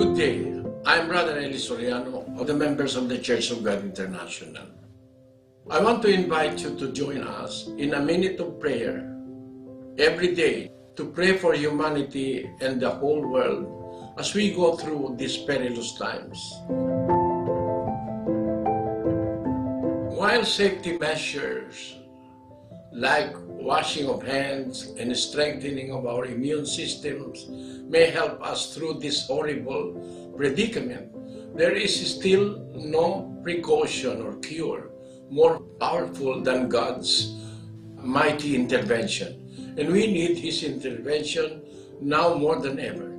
Good day. I'm Brother Eli Soriano of the members of the Church of God International. I want to invite you to join us in a minute of prayer every day to pray for humanity and the whole world as we go through these perilous times. While safety measures like washing of hands and strengthening of our immune systems may help us through this horrible predicament, there is still no precaution or cure more powerful than God's mighty intervention. And we need His intervention now more than ever.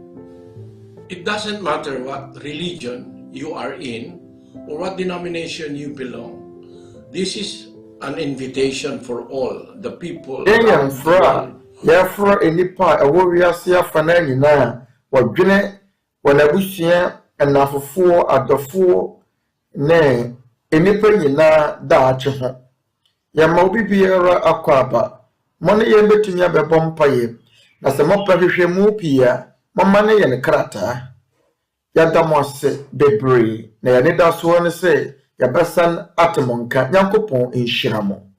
It doesn't matter what religion you are in or what denomination you belong. This is an invitation for all the people. Yafra nnipa ɛwɔ wiase afa na nyinaa wɔdwene wɔn abusua ɛnafofoɔ adɔfoɔ ne nnipa nyinaa daakye ho yɛma obi biara akɔ aba mo ne yɛn betumi abɛbɔ mpaeɛ na sɛ mopɛ hwehwɛ mu pii a mama ne yɛn krataa yɛda mo ase bebree na yɛne da soɔ ne sɛ yɛbɛsan atemonka nyankopɔn nhyira mo.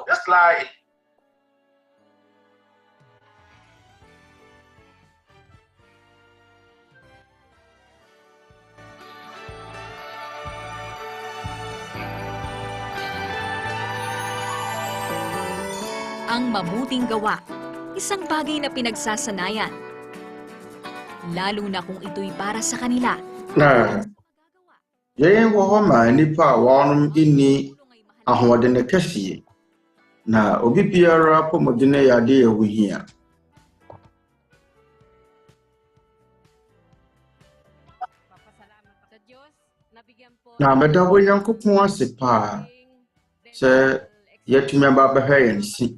Just like ang mabuting gawa, isang bagay na pinagsasanayan. Lalo na kung ito'y para sa kanila. Yɛn wɔ hɔ ma nnipa a wɔnom inni ahoɔden kɛseɛ, na obi biara apɔmuden yɛ ade ɛho hia. Na mɛda wɔ Nyankopɔn ase paa sɛ yɛtumi aba bɛhwɛ yɛn si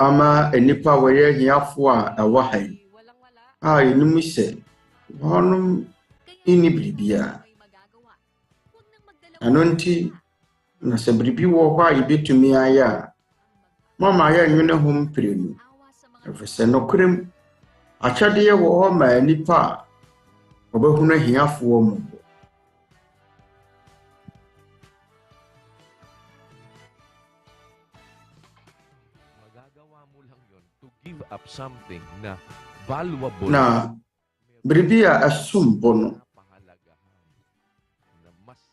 ama nnipa a wɔyɛ ahiafoɔ a ɛwɔ ha yi a yɛnim sɛ wɔnom inni biribiara. Ɛno nti na sɛ biribi wɔ hɔ a yɛbɛtumi ayɛ a mama yɛnnwene ho mprenu, ɛfiri sɛ nokorɛm akyɛdeɛ wɔ hɔ ma nnipa a wɔbɛhunu ahiafoɔ mu. Up something na valuable na biribi a ɛsom bo no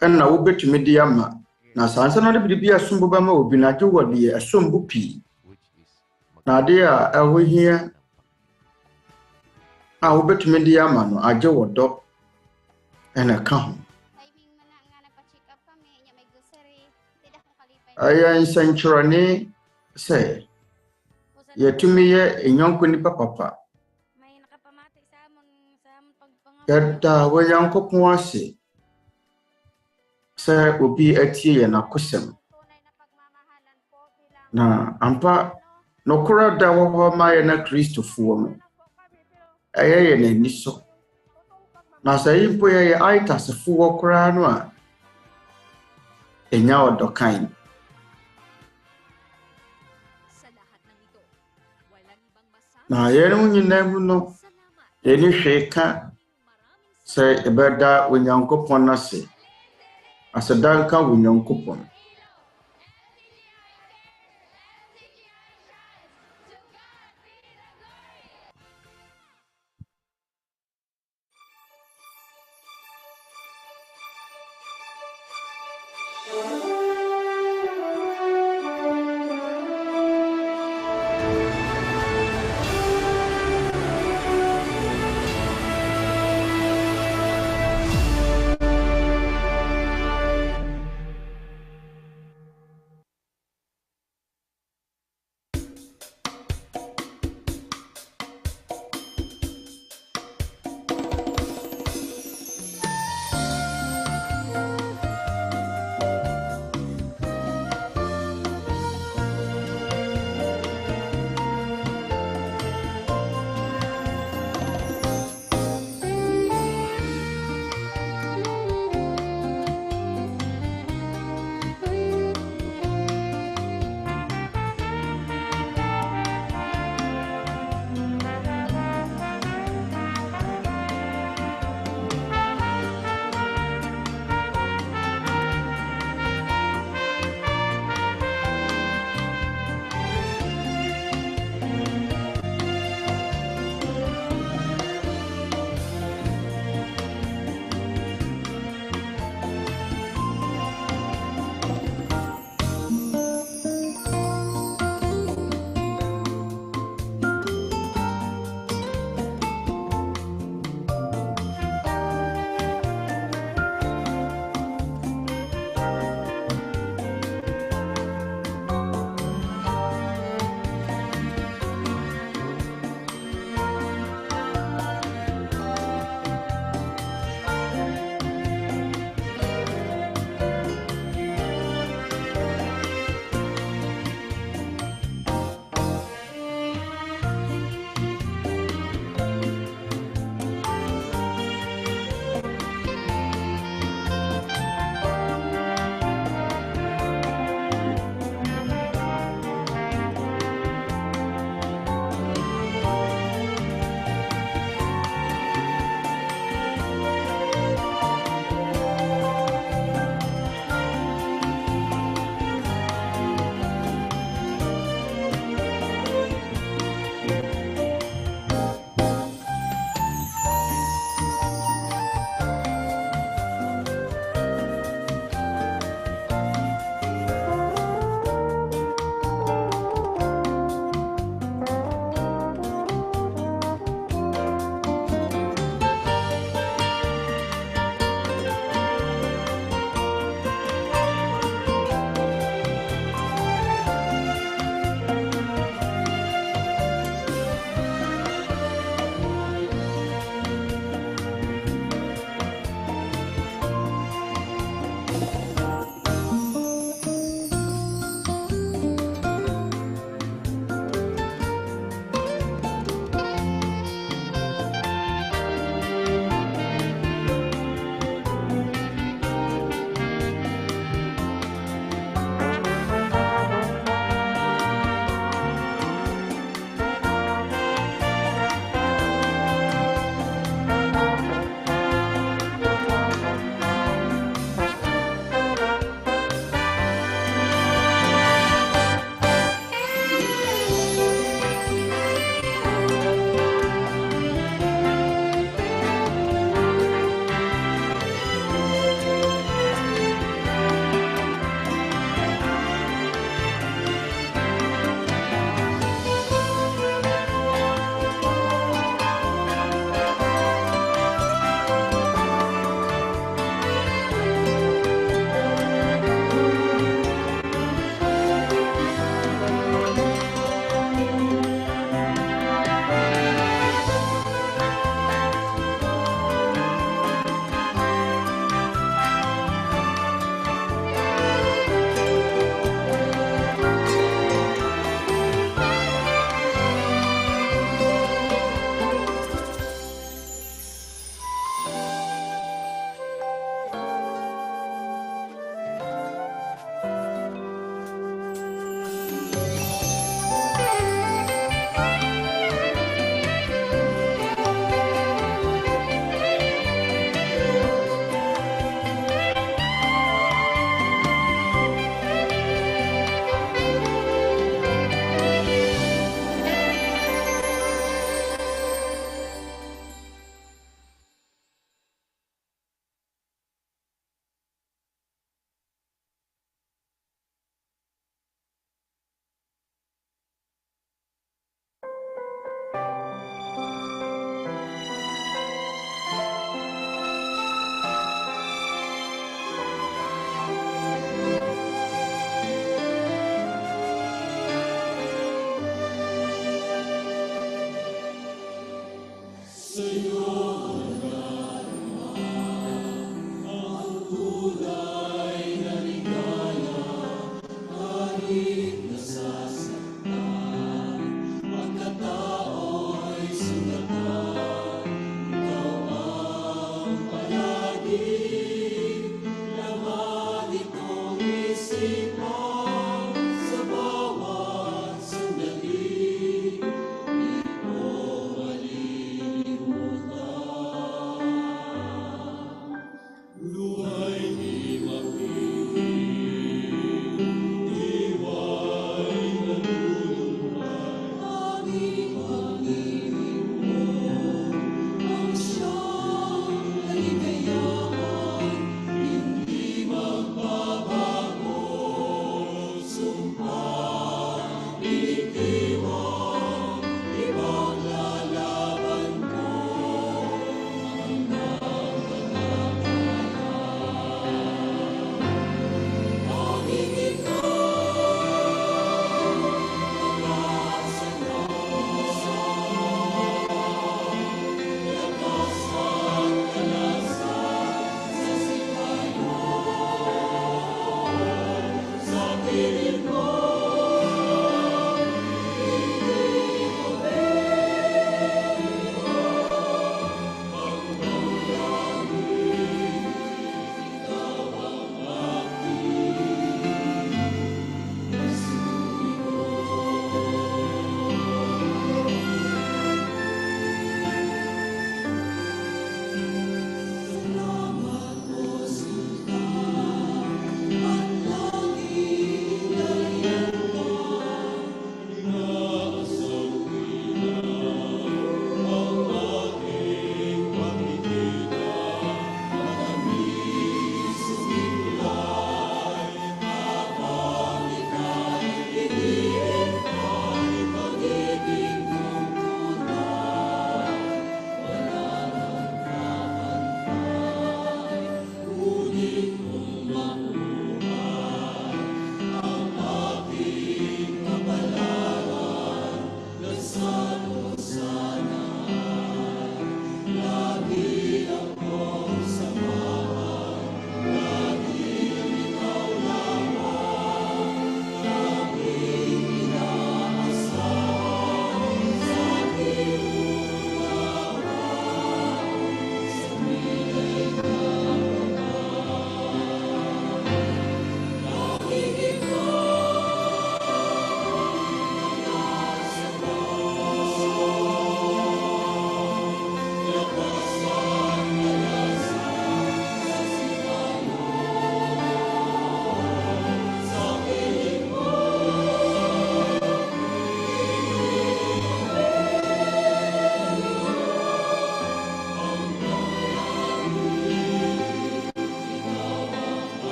ɛnna wobɛtumi de ama na sansa na de biribi a ɛsom bo bɛma obi na agye wɔ deɛ ɛsom bo pii na ade a ɛho hia a wobɛtumi de ama no agye wɔ dɔ ɛna ka ho. Ɛyɛ nsɛnkyerɛnne sɛ yɛtumi yɛ enyɔnko nipa papa. Yɛda wɔ Nyankopɔn ase sɛ obi atie yɛn akosɛm. Na ampa nokora da wɔ hɔ ma yɛn na Kristofoɔ no ɛyɛ yɛn ani so. Na sɛ yi mpo yɛyɛ aitasefoɔ koraa no a ɛnya ɔdɔ kan. Na yɛn nyinaa mu no yɛni hwee ka sɛ ɛbɛda wɔ Nyankopɔn ase asedanka wɔ Nyankopɔn.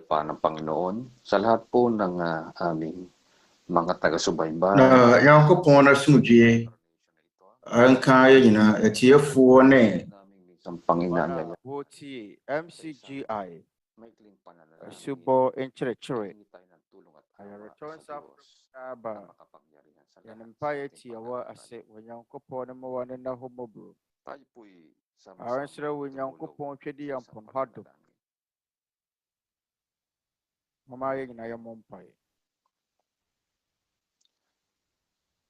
pa ng Panginoon sa lahat po ng aming mga taga-subaybay. Na Nyankopɔn na sumdue anka yɛ nyinaa atiefoɔ ne Isang Panginoon bɛtie MCGI maikling pananalangin. subo nkyekyerɛ Hingi tayo ng tulong at ayɛrɛtɔ awa nsa sa Diyos aba na makapangyarihan sa lahat. yɛnempa yɛti ɛwɔ ase wɔ Nyankopɔn ne ma wɔne na hɔ mmɔborɔ Tayo po'y arɛnsrɛ wɔ Nyankopɔn twɛdi yɛn mpɔn hado mama yɛ nyinaa yɛmmɔ mpaeɛ.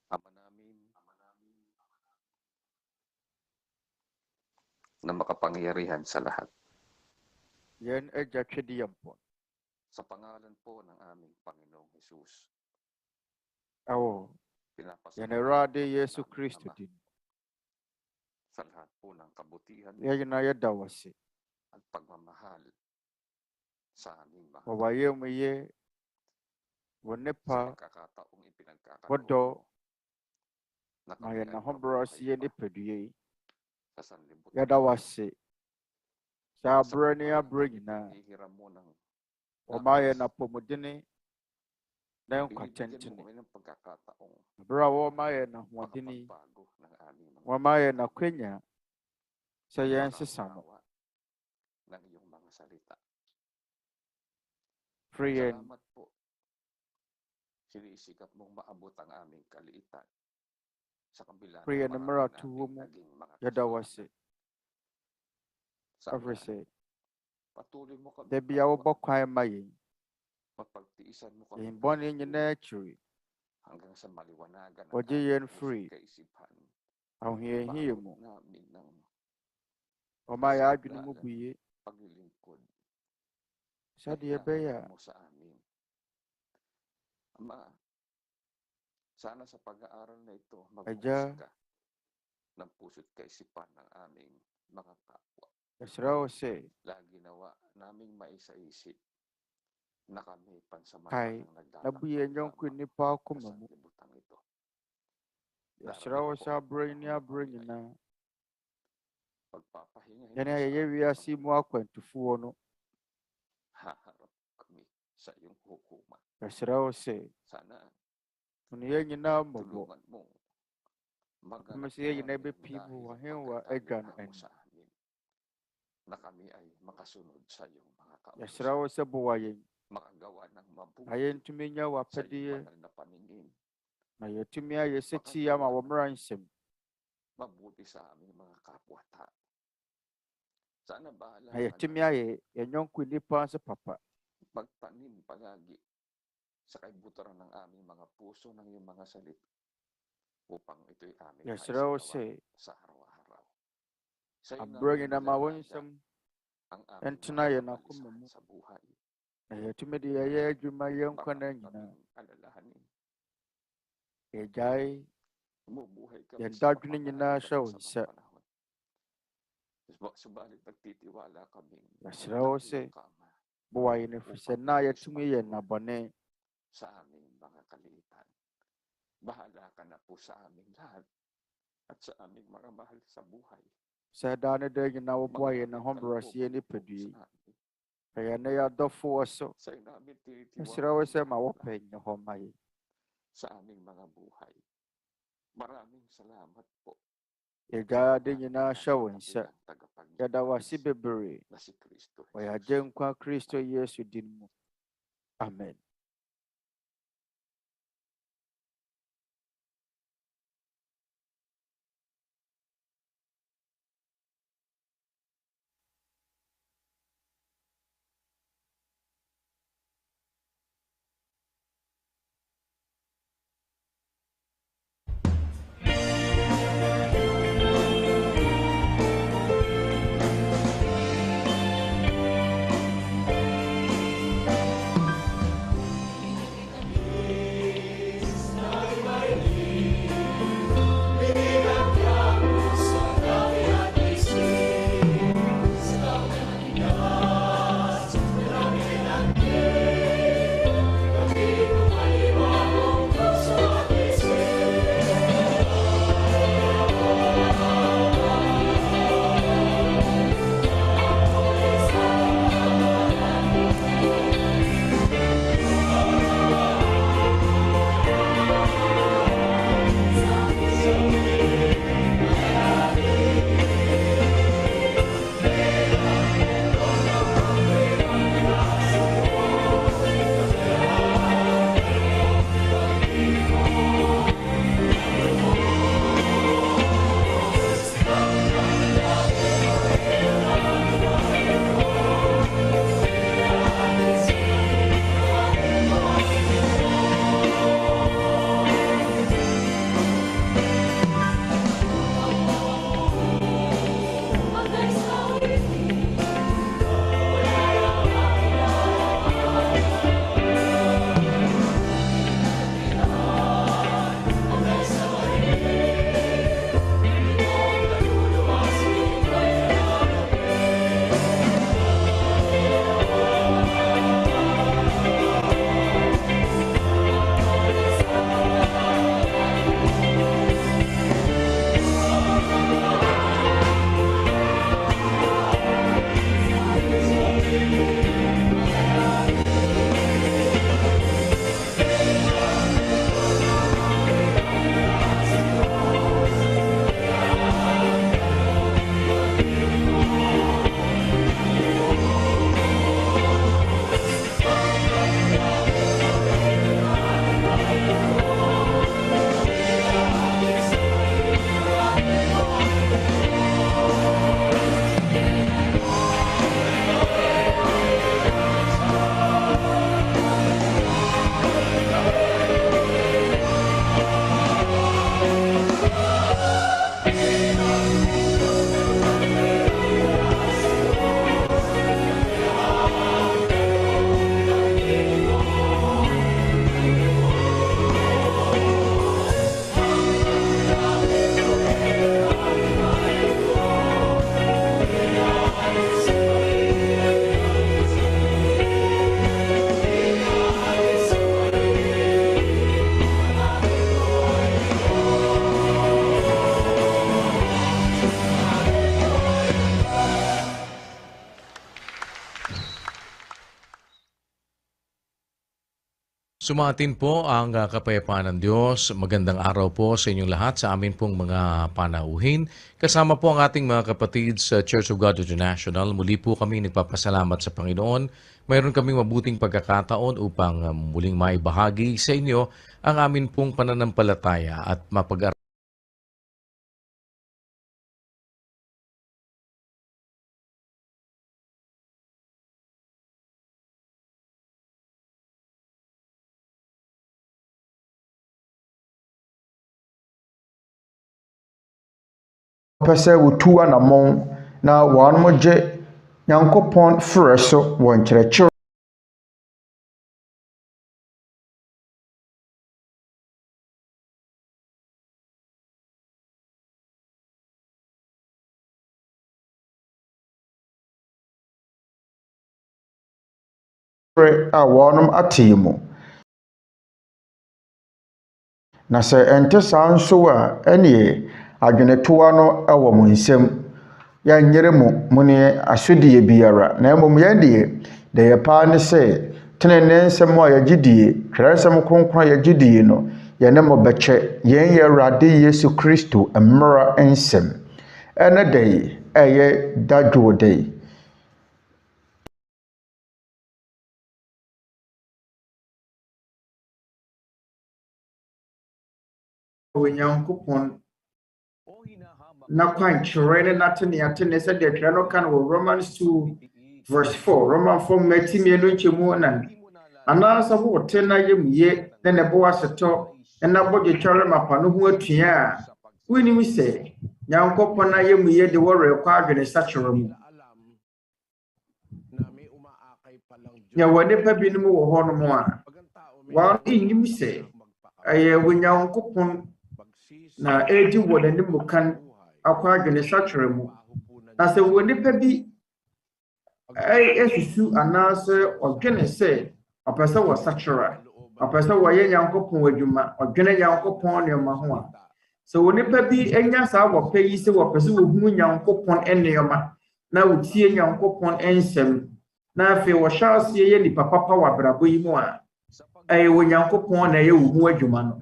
Ama namin na makapangyarihan sa lahat. Yɛn agya twɛdi yɛn mpɔn Sa pangalan po ng aming Panginoong Jesus, ɛwɔ pinapasalamat yɛn Awurade namin Yesu ang Kristo Ama din. sa lahat po ng kabutihan Yɛn nyinaa yɛda wo ase at pagmamahal sa aming mga wɔ wayɛ mu yɛ wɔ sa nipa pagkakataong ipinagkakaloon wɔdɔ mo na ma kami yɛn ay nahobrɛ ase mabuhay yɛ pa nipadua yi. sa sanlibutan Yɛda wo ito. ase sa Sa aberɛ ne pagmamahal aberɛ namin nyinaa paghihiram mo ng wɔma yɛn lakas, apɔmudene na nkwa binibigyan mo tentene. kami ng pagkakataong Berɛ a wɔma yɛn ahoɔdene yi, makapagbago ng aming mga wɔma yɛn buhay akwanya sɛ yɛn sesa no. makakaunawa ng iyong mga salita. Firi yɛn Salamat po. Sinisikap mong maabot ang aming kaliitan sa kabila firi ng yɛn mmerɛ marami ato wɔ naming mu. naging mga Yɛda wo ase kasalanan. Sana ɛfiri sɛ patuloy mo kami da bia wobɔ kwan ma yɛn mapagtiisan mo kami yɛn bɔne nyinaa akyiri hanggang sa maliwanagan ang wɔgye aming yɛn puso't firi kaisipan. ahohiahia Paabot mu. namin ng Wɔma yɛn adwene mu kasaglalan, bue paglilingkod na sɛdeɛ ɛbɛyɛ hinahangad a mo sa amin. Ama, sana sa pag-aaral na ito, Agya, magbukas ka ng puso't kaisipan ng aming mga kapwa. yɛsrɛ wo sɛ Lagi nawa naming maisaisip na kami kae pansamantalang na bu yɛn yɔnko lamang nnipa sa akoma mu. sanlibutan ito. Yɛsrɛ wo Darating sɛ po ang aberɛ yi ne panahon aberɛ kami ay nyinaa pagpapahinga yɛne hindi a sa yɛyɛ aming wiase mga mu buhay. akwantufoɔ no, Haharap kami sa iyong hukuman. yɛsrɛ wo sɛ Sana ɔno yɛn nyinaa mmɔbɔ tulungan mo kɔma maganap sɛ yɛn sa nyinaa amin bɛpie mu dahil wɔ sa henwa adwa no pagkatahimik mo anim. sa amin na kami ay makasunod sa iyong mga Yɛsrɛ kautusan. wo sɛ boa yɛn Makagawa ng na mabuti yɛntumi nyɛ sa iyong w'apɛdeɛ banal na paningin. na yɛtumi ayɛ sɛti ama Makagawa wɔ ng mmara nsɛm. mabuti sa aming mga kapwa-tao. Sana bahala Na ka yɛtumi na ayɛ yɛn yɔnko nnipa nso papa. magtanim palagi sa kaibuturan ng aming mga puso ng iyong mga salita upang ito'y aming Yɛsrɛ wo maisagawa sɛ sa araw-araw. Sa'yo aberɛ namin nyinaa ma wo nilalaga nsɛm ang aming ɛntena mga yɛn akoma kabalisahan mu sa buhay. na yɛtumi de yɛyɛ adwuma yɛn nkwa na Marami nyinaa. kaming alalahanin. Yɛgyae Bumubuhay kami yɛn sa dadwene nyinaa hyɛ wo sa nsa. mga panahon. Subalit nagtitiwala kaming Yɛsrɛ wo sɛ kama boa yɛn ɛfiri sɛ na yɛtumi yɛ nnabɔne. sa aming mga kaliitan. Bahala ka na po sa aming lahat at sa aming mga mahal sa buhay. Sɛ daa ne daa nyinaa woboa yɛn na ho brɛseɛ nipadua yi. Kaya na yɛadɔfo wɔ so. Sa'yo namin Yɛsrɛ wo sɛ ma wɔpɛ nyɛ hɔ ma yɛn. sa aming mga buhay. Maraming salamat po. Yɛgyaa ade nyinaa hyɛ wo nsa. Yɛda wo ase bebree na si Kristo wɔ yɛn Agyenkwa Kristo Yesu din mu. Amen. Sumatin po ang kapayapaan ng Diyos. Magandang araw po sa inyong lahat sa amin pong mga panauhin. Kasama po ang ating mga kapatid sa Church of God International. Muli po kami nagpapasalamat sa Panginoon. Mayroon kaming mabuting pagkakataon upang muling maibahagi sa inyo ang amin pong pananampalataya at mapag-aralan. Pese wotu anamon na wan moje Nyankopon frɛ so wɔ nkyerɛkyerɛ a wɔnom ate mu na sɛ ɛnte saa nso a ɛne adwenetoa no ɛwɔ mo nsɛm yɛnyere mu ne asodie biara na mmom yɛn deɛ paa ne sɛ tenene nsɛm a yɛgye die Twerɛ nsɛm kronkron a yɛgye die no yɛne mo bɛkyɛ yɛn yɛ Awurade Yesu Kristo mmara nsɛm ɛne dɛ ɛyɛ dadwo dɛ Onyankopɔn na kwankyerɛ ne natene sɛ deɛ Twerɛ no ka no wɔ Romans 2 verse 4 Romans 4 matimi no nkyɛmu nan anaasɛ wote na yɛmuye ne ne bo asetɔ na bɔdwe tware mapa no ho atua a wonim sɛ Nyankopɔn na yɛmuye de wɔrɛ kɔ adwene sakyerɛ mu nya wɔ nipa binom wɔ hɔ no mu a wɔn nim sɛ ɛyɛ Onyankopɔn na edi wɔ n'anim kan akɔ adwene sakyerɛ mu na sɛ wɔ nipa bi esusu anaasɛ ɔdwene sɛ ɔpɛ sɛ wɔ sakyerɛ ɔpɛ sɛ wɔyɛ Nyankopɔn adwuma ɔdwene Nyankopɔn nneɛma ho a sɛ wɔ nipa bi enya saa wɔpɛ yi sɛ wɔpɛ sɛ wɔhunu Nyankopɔn nneɛma na wɔtie Nyankopɔn nsɛm na afei wɔhyɛ aseɛ yɛ nipa papa wɔ abrabɔ yi mu a ɛyɛ wɔ Nyankopɔn na ɛyɛ wɔ ho adwuma no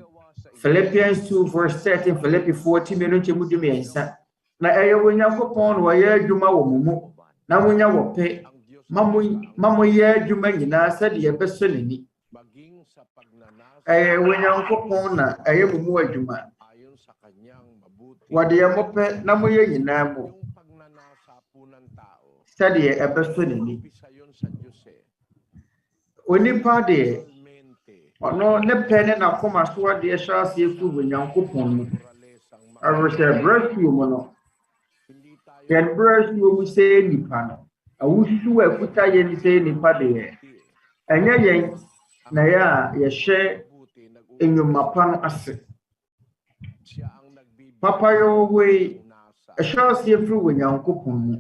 Philippians 2 verse 13 Philippians 14 no nkyɛmu du mmiɛnsa na ɛyɛ wɔ Nyankopɔn na wɔyɛ adwuma wɔ mo mu na monya wɔpɛ ma moyɛ adwuma nyinaa sɛdeɛ ɛbɛsɔ n'ani ɛyɛ wɔ Nyankopɔn na ɛyɛ mo mu adwuma wɔde yɛ mopɛ na moyɛ nyinaa mu sɛdeɛ ɛbɛsɔ n'ani onipa deɛ ɔno ne pɛ ne n'akoma so adeɛ hyɛ aseɛ fi wɔ Nyankopɔn mu ɛwɔsɛ brɛsuo mu no yɛn brɛsuo mu sɛ nipa no awusu akuta yɛn sɛ nipa deɛ ɛnyɛ yɛn na yɛ a yɛhyɛ enyuma pa no ase papa yɛ wei ɛhyɛ aseɛ fi wɔ Nyankopɔn mu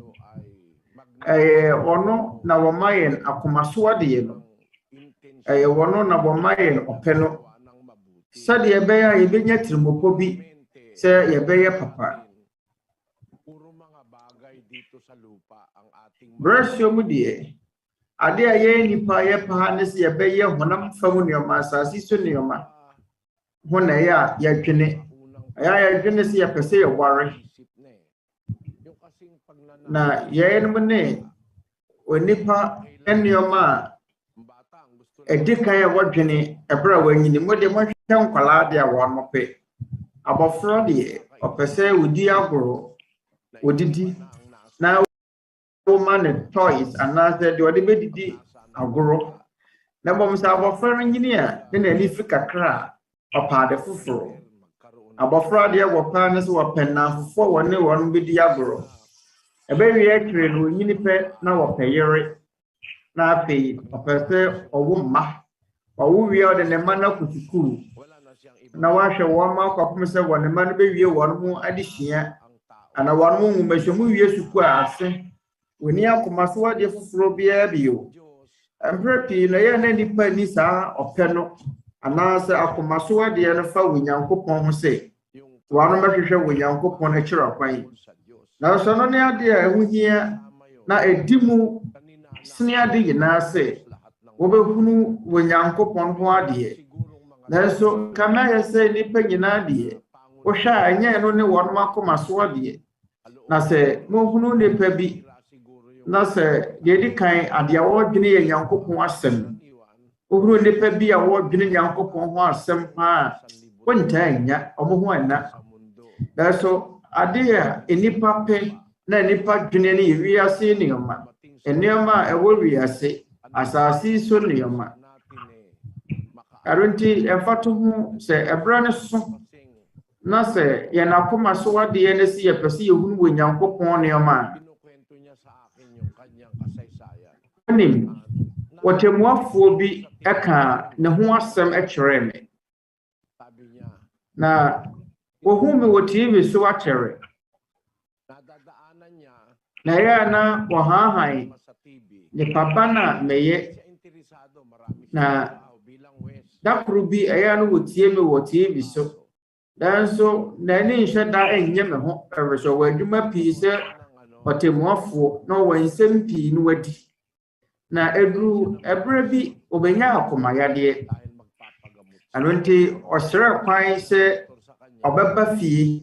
ɔno na wɔma yɛn akoma so adeɛ no ɛyɛ wɔno na wɔma yɛn ɔpɛ no sɛdeɛ ɛbɛyɛ a yɛbɛnya tirimopɔ bi sɛ yɛbɛyɛ papa brɛsuo mu deɛ ade a yɛn nipa yɛ paa ne sɛ yɛbɛyɛ honam fam nneɛma asase so nneɛma ho na ɛyɛ a yɛdwene ɛyɛ a yɛdwene sɛ yɛpɛ sɛ yɛware na yɛn ne onipa nneɛma a ɛdi kan a wɔdwene ɛbrɛ a wɔanyini mu de mohwɛ nkwalaa de a wɔn mopɛ abɔfra deɛ ɔpɛ sɛ wodi agoro odidi na wɔma ne toys anaasɛ deɛ ɔde bɛdidi agoro na mmom sɛ abɔfra no nyini a ne n'ani fi kakra a ɔpaade foforɔ abɔfra deɛ wɔpaa ne sɛ wɔpɛ nnamfofoɔ wɔ ne wɔn bɛdi agoro ɛbɛwie akyire no onyini pɛ na wɔpɛ yere na afei ɔpɛ sɛ ɔwo mma ɔwo wie ɔde ne mma no akɔ sukuu na wahwɛ wɔn mma akɔpem sɛ wɔn mma no bɛwie wɔn ho adesua ana wɔn ho nwumasɛmu wie sukuu a ase wɔni akoma so adeɛ foforɔ biara bio mprɛ pii na yɛn na nipa ni saa ɔpɛ no anaasɛ akoma so adeɛ no fa wɔ Nyankopɔn ho sɛ wɔn bɛhwehwɛ wɔ Nyankopɔn akyerɛ kwan na sɛ no ne adeɛ a ɛho hia na ɛdi mu sini ade nyinaa sɛ wobɛhunu wonyankopɔn ho adeɛ nanso kama yɛ sɛ nnipa nyinaa deɛ wohwɛ a ɛnyɛ no ne wɔn akoma so adeɛ na sɛ mohunu nnipa bi na sɛ deɛ di kan adeɛ wɔdwene yɛ nyankopɔn asɛm wohunu nnipa bi a wɔdwene nyankopɔn ho asɛm a wontaa nya ɔmo ho ɛna nanso adeɛ a nnipa pɛ na nnipa dwene ne yɛ wiase nneɛma a ɛwɔ wiase asase so nneɛma ɛronti ɛmfato ho sɛ ɛbrɛ ne so na sɛ yɛn akoma so adeɛ ne si yɛpɛ sɛ yɛhunu wɔ nyankopɔn nneɛma a nim wɔtɛmuafoɔ bi ɛka ne ho asɛm ɛkyerɛ me na wɔhu me wɔ TV so akyerɛ na ɛyɛ na wɔhaahan nipa ba na mɛyɛ na dakoro bi ɛyɛ no wɔtie me wɔ TV so nanso n'ani nhyɛ da ɛnyɛ me ho ɛwɛsɛ wɔ adwuma pii sɛ ɔtɛmuafoɔ na ɔwɔ nsɛm pii no wadi na ɛduru ɛberɛ bi ɔbɛnya akomayadeɛ ɛno nti ɔsrɛ kwan sɛ ɔbɛba fie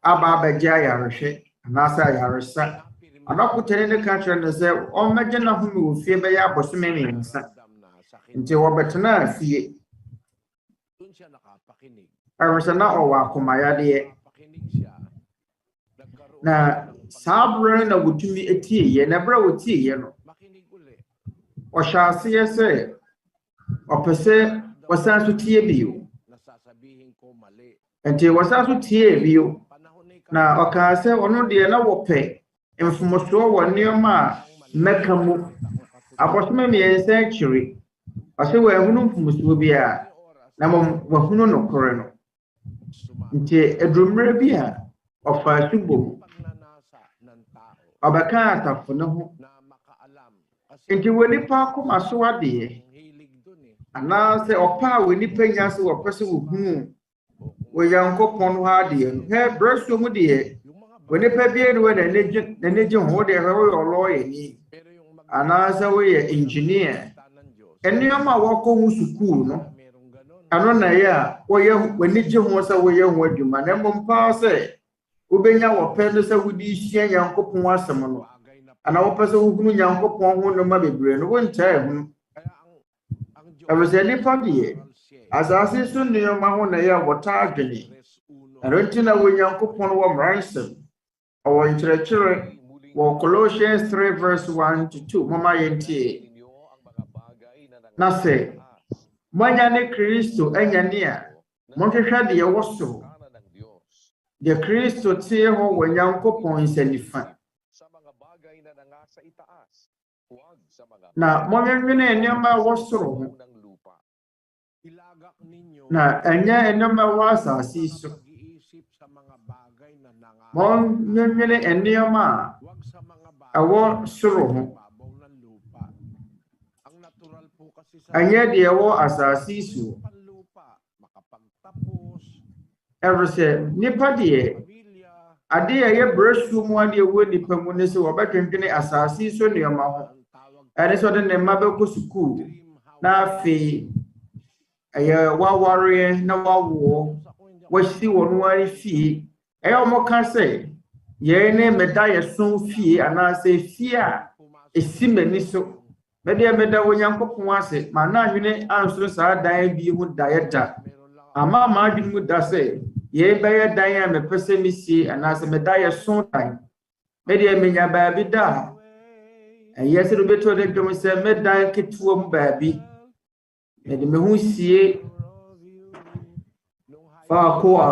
aba abɛgye ayarehwɛ anaasɛ ayaresa anakotene ne ka kyerɛ no sɛ ɔmmɛgye n'ahome wɔ fie bɛyɛ abɔsome mmiɛnsa nti wɔbɛtena fie ɛwɛsɛ na ɔwɔ akomayadeɛ na saa berɛ na wɔtumi etieɛ na berɛ wɔtieɛ no ɔhyɛ aseɛ sɛ ɔpɛ sɛ wɔsan so tie bio nti wɔsan so tie bio na ɔkaa sɛ ɔno deɛ na wɔpɛ mfomosoɔ wɔ nneɛma a mmɛka mu abɔsome mmiɛnsa akyiri ɔsɛ wɔahunu mfomosoɔ bi a na wɔahunu nokorɛ no nti adurummerɛ bi a ɔfa asubom ɔbɛka atafo ne ho nti wɔ nipa akoma so adeɛ anaasɛ ɔpa a wɔ nipa nya sɛ wɔpɛ sɛ wɔhunu wɔ Nyankopɔn ho adeɛ no hɛ berɛ so mu deɛ wɔ nipa biara ne wɔ n'anigye ho deɛ woyɛ ɔlɔɔyɛni anaasɛ woyɛ engineer nneɛma a wɔkɔ ho sukuu no ɛno na ɛyɛ a w'anigye ho sɛ woyɛ ho adwuma na mmom paa sɛ wobɛnya wɔpɛ no sɛ wode hyia Nyankopɔn asɛm no ana wɔpɛ sɛ wohunu Nyankopɔn ho nneɛma bebree no wontaa ehunu ɛwɛsɛ nipa deɛ asase so nneɛma ho na ɛyɛ wɔtaa adwene ɛno nti na wɔ Nyankopɔn wɔ mmara nsɛm ɔwɔ nkyerɛkyerɛ wɔ Colossians 3 verse 1 to 2 mama yɛntie na sɛ moanya ne Kristo anyane a monhwehwɛ deɛ wɔ soro deɛ Kristo tie hɔ wɔ Nyankopɔn nsanifa na monhwehwɛ nneɛma a wɔ soro ho na ɛnyɛ nneɛma a wɔ asase so monhwehwɛ nneɛma a ɛwɔ soro ho ɛnyɛ deɛ ɛwɔ asase so ɛwɔ sɛ nipa deɛ ade a ɛyɛ berɛ so mu ade ɛwɔ nipa mu ne sɛ wɔbɛtwentwene asase so nneɛma ho ɛne sɛ ɔde ne mma bɛkɔ sukuu na afei ɛyɛ wawareɛ na wawoɔ wasi wɔn wari fie ɛyɛ ɔmo ka sɛ yɛn ne meda yɛso fie anaasɛ fie a esi m'ani so mɛdeɛ meda wɔ Nyankopɔn ase ma na adwene ansoro saa dan bi ho daeɛ da ama adwene mu da sɛ yɛn bɛyɛ dan a mepɛ sɛ mesie anaasɛ meda yɛso dan mɛdeɛ menya baabi da ɛyɛ sɛ wobɛtɔ de dwom sɛ mɛdan ketewa mu baabi mɛde me ho sie faako a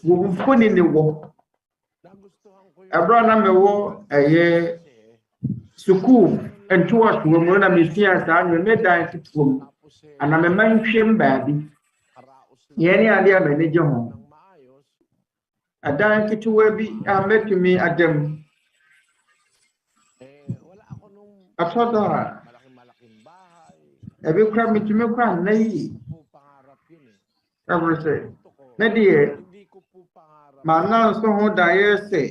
wɔmfoni ne wɔ ɛberɛ na mewɔ ɛyɛ sukuu ntoasoɔ mu na mesua saa nwɛ mɛdan ketewa mu ana mɛma nhwɛm baabi yɛn ne adeɛ a m'ani gye ho adan ketewa bi a mɛtumi adam atɔda a ɛbi kora metumi kora nna yi ɛwɔ sɛ ne deɛ ma nanso ho daeɛ sɛ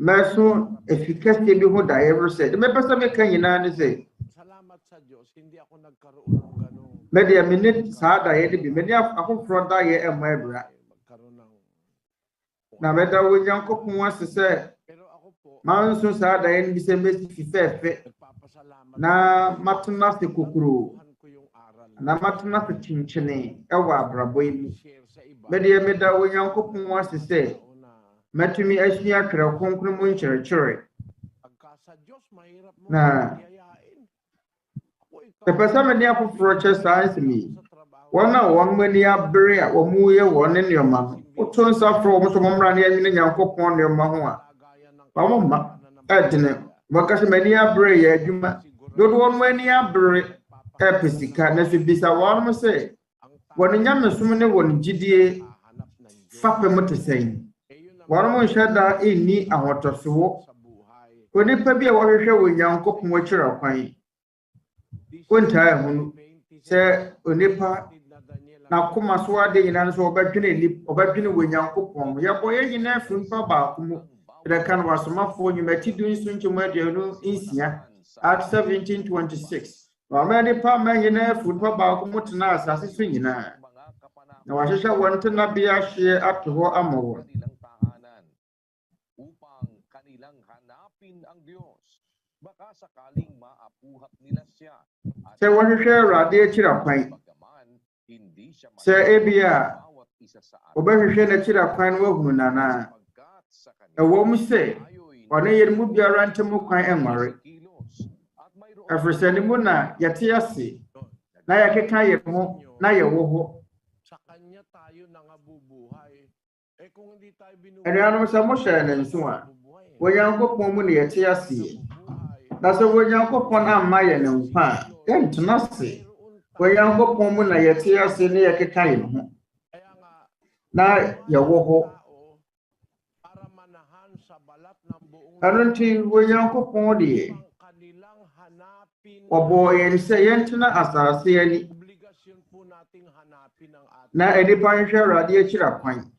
Meso efficacy bi ho da ever said. Me pesa me kan nyina ne say. Salamat sa Diyos, hindi ako nagkaroon ng ganong Me dia minute sa da ye bi me dia akofro da ye emo ebra. magkaroon ng Na me da wo Nyankopon ase say pero ako po manso sa da ye bi se me fifefe nagpapasalamat na matuna se kokuro ko yung aral na matuna se chinchine ewa abrabo yi. share sa iba. Me dia me da wo Nyankopon ase say Na metumi asua Twerɛ Kronkron mu kyerɛkyerɛ. pagka sa Diyos, mahirap mo Na yayain. Ako ikaw pepesa me dia foforo che science mi. sa trabaho. Wana won mani abere a omu ye won ne nneoma. Oto nsa fro mo so momra ne ani Nyankopon nneoma ho a. Lagayan ng Ba mo ma edene. Wakase mani abere ye adwuma. Dodo won mani abere epesika na so bisa won mo se won nyame som ne won gidie hanap ng Diyos fape mo te sɛn. yun ang Won mo nhweda enni ahotoso. sa buhay. Onipa bi a wɔhwehwɛ wɔ Nyankopon akyira kwan. Wontaa hu sɛ onipa na akoma so ade nyina so obadwene wɔ Nyankopon. Yɛbɔ yɛ nyina afimpa baako mu. Ɛdɛka no wasomafo nyumati du nso nkyɛmu aduonu nsia at 1726. Wama nipa ma nyina afimpa baako mu tena asase so nyina. Na wahwehwɛ wɔn tena bia hye ato hɔ ama wɔn. Upang kanilang hanapin ang Diyos. Baka sakaling maapuhat nila siya. Sɛ wɔhwehwɛ Awurade akyira kwan. Hindi siya Sɛ ebia bawat isa sa atin. wɔbɛhwehwɛ n'akyira kwan no wahunu nana. Pagkat sa Ɛwɔ mu sɛ ayo'y ɔne yɛn mu biara ntam kwan ɛnware. kilos at mayroon Ɛfiri sɛ ne mu na yɛte ase na yɛkeka yɛn ho na yɛwɔ hɔ. Sa kanya tayo nangabubuhay. Eh kung hindi tayo binubuhay, Anuanom sɛ mohyɛ ne nso a wɔ Nyankopɔn mu na yɛte ase. Na sɛ wɔ Nyankopɔn amma yɛn nkwa a yɛntena ase. Wɔ Nyankopɔn mu na yɛte ase na yɛkeka yɛn ho kaya nga na yɛwɔ hɔ. tao para manahan sa balat ng buong Ɛno nti wɔ Nyankopɔn deɛ ang kanilang hanapin. wɔbɔ yɛn sɛ yɛntena asase ani Obligasyon po nating hanapin ang ating na nnipa nhwɛ Awurade akyira kwan.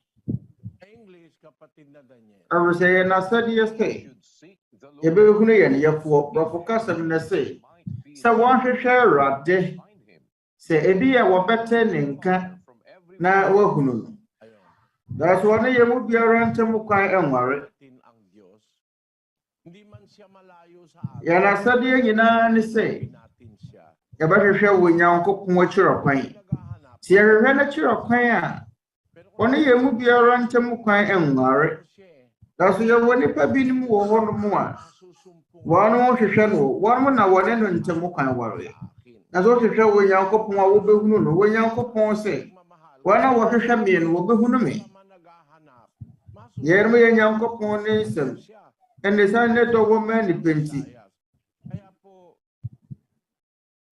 English, kapatid na Daniel. Ɛfiri sɛ yɛn asɛdeɛ sɛ should seek the Lord. yɛbɛhunu yɛn yɛfoɔ. Borɔfo kasɛm ne se sɛ wɔnhwehwɛ Awurade Find him sɛ ebi yɛ wɔbɛtɛ ne nka from every na wahunu no. Ayun. That's one yɛ mu biara ntam kwan ɛnware. Natin ang Diyos. Hindi man siya malayo sa atin. Yɛn asɛdeɛ nyinaa ne sɛ Natin siya. yɛbɛhwehwɛ wɔ Nyankopɔn akyira kwan. Naghahanap. Sɛ yɛhwehwɛ n'akyira kwan a Pero ɔne yɛ mu biara ntam kwan ɛnware. siya, That's yɛwɔ nipa binom wɔ hɔnom a masusumpong wɔn hwehwɛ no wɔn na wɔne no ntam kwan ware. sa akin. Na sɛ wohwehwɛ wɔ Nyankopɔn a wobɛhunu no. Wɔ Nyankopɔn sɛ Mamahal. wɔn a wɔhwehwɛ me no wɔbɛhunu me. Naman naghahanap. Yɛn mo yɛ Nyankopɔn ne nsɛm. siya. Ɛnne sɛ ne dɔ wɔ ma nipa nti. Kaya po,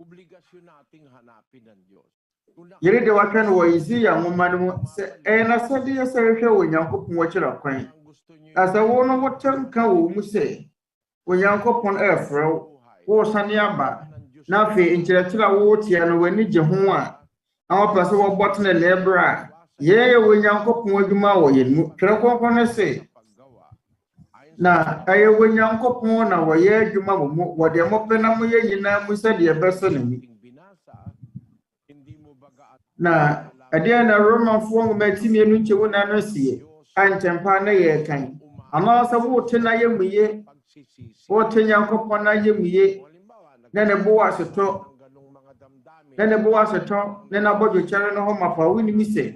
obligasyon nating hanapin ang Diyos. Kung Yɛre de wɔhwɛ no wɔ Isaia nwoma no mu sɛ ɛyɛ n'asɛdeɛ sɛ hwehwɛ wɔ Nyankopɔn akyira kwan. ang gusto niyo Na sɛ wo no wote nka wɔ mu sɛ Onyankopɔn ɛɛfrɛ wo, wɔresane aba na afei nkyerɛkyerɛ a wɔretia no w'ani gye ho a na wɔpɛ sɛ wɔbɔ tene na ɛbrɛ a yɛyɛ wɔ Nyankopɔn adwuma wɔ yɛn mu. Twerɛ Kronkron no se na ɛyɛ wɔ Nyankopɔn na wɔyɛ adwuma wɔ mu wɔde mopɛ na moyɛ nyinaa mu sɛdeɛ ɛbɛsɔ n'ani. Na ɛdeɛ na Romanfoɔ nwoma timienu nkyɛmu na no sie a nkyɛmpa na yɛ kan. Anaasɛ wote na yɛ mu ye, wote Nyankopɔn na yɛ mu ye, na ne bo asetɔ, na ne bo asetɔ, na n'abɔdwokyɛre no ho mapa wonim sɛ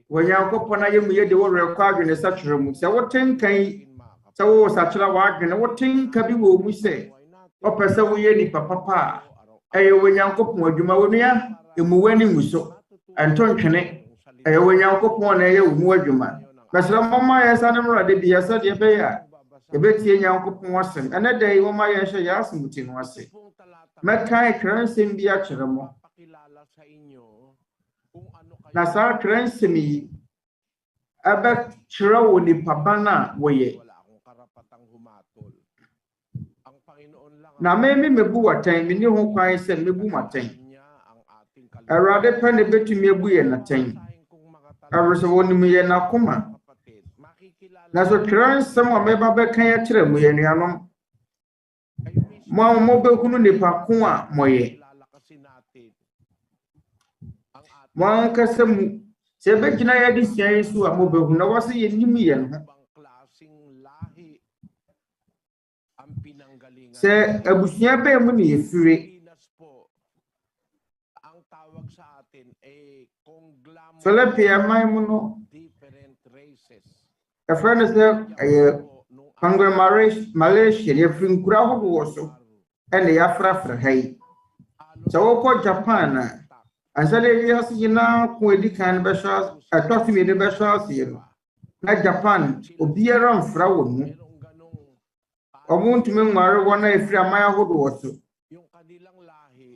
wɔ Nyankopɔn na yɛ mu ye de wɔwerɛ kɔ adwene sakyerɛ mu. Sɛ wote nka yi, sɛ wowɔ sakyerɛ w'adwene, wote nka bi wɔ mu sɛ wɔpɛ sɛ woyɛ nipa papa a ɛyɛ wɔ Nyankopɔn adwuma. Onua emu w'ani ngu so ɛnto ntwene ɛyɛ wɔ Nyankopɔn na ɛyɛ wo mu adwuma. Bɛsrɛ mɔma yɛ sa ne mmara de bia sɛdeɛ ɛbɛyɛ a yɛbɛtie Nyankopɔn asɛm. Ɛnɛ da yi wɔma yɛnhyɛ yɛ asɛm no ase. Mɛkae twerɛ nsɛm bi akyerɛ mo. Na saa twerɛ nsɛm yi ɛbɛkyerɛ wɔ nipa ba no a wɔyɛ. Na memi mebu watɛn, menni ho kwan sɛ mebu matɛn. Awurade pɛ ne betumi abu yɛ natɛn. Ɛwɔ sɛ wɔnim yɛ n'akoma. Na so twerɛ nsɛm a meba bɛka ya kyerɛ mu yɛ nuanom. Mo bɛhunu nipa ko a moyɛ. Mo ankasa mu sɛ bɛgyina yɛ de sia yi so a mo bɛhunu na wɔse yɛ nim yɛ no. Sɛ abusua bɛɛ mu ne yɛfiri. Philipia man mu no. Ɛfrɛ no sɛ ɛyɛ Malaysia yɛfiri nkura ahodoɔ so ɛna yɛafrafra ha yi. Sɛ wokɔ Japan a ansa na ewiase nyinaa ko edi kan bɛhwɛ ɛtɔ so mmienu bɛhwɛ aseɛ no. Na Japan obiara mfra wɔ mu. Ɔmo ntumi nware wɔn a efiri aman ahodoɔ so.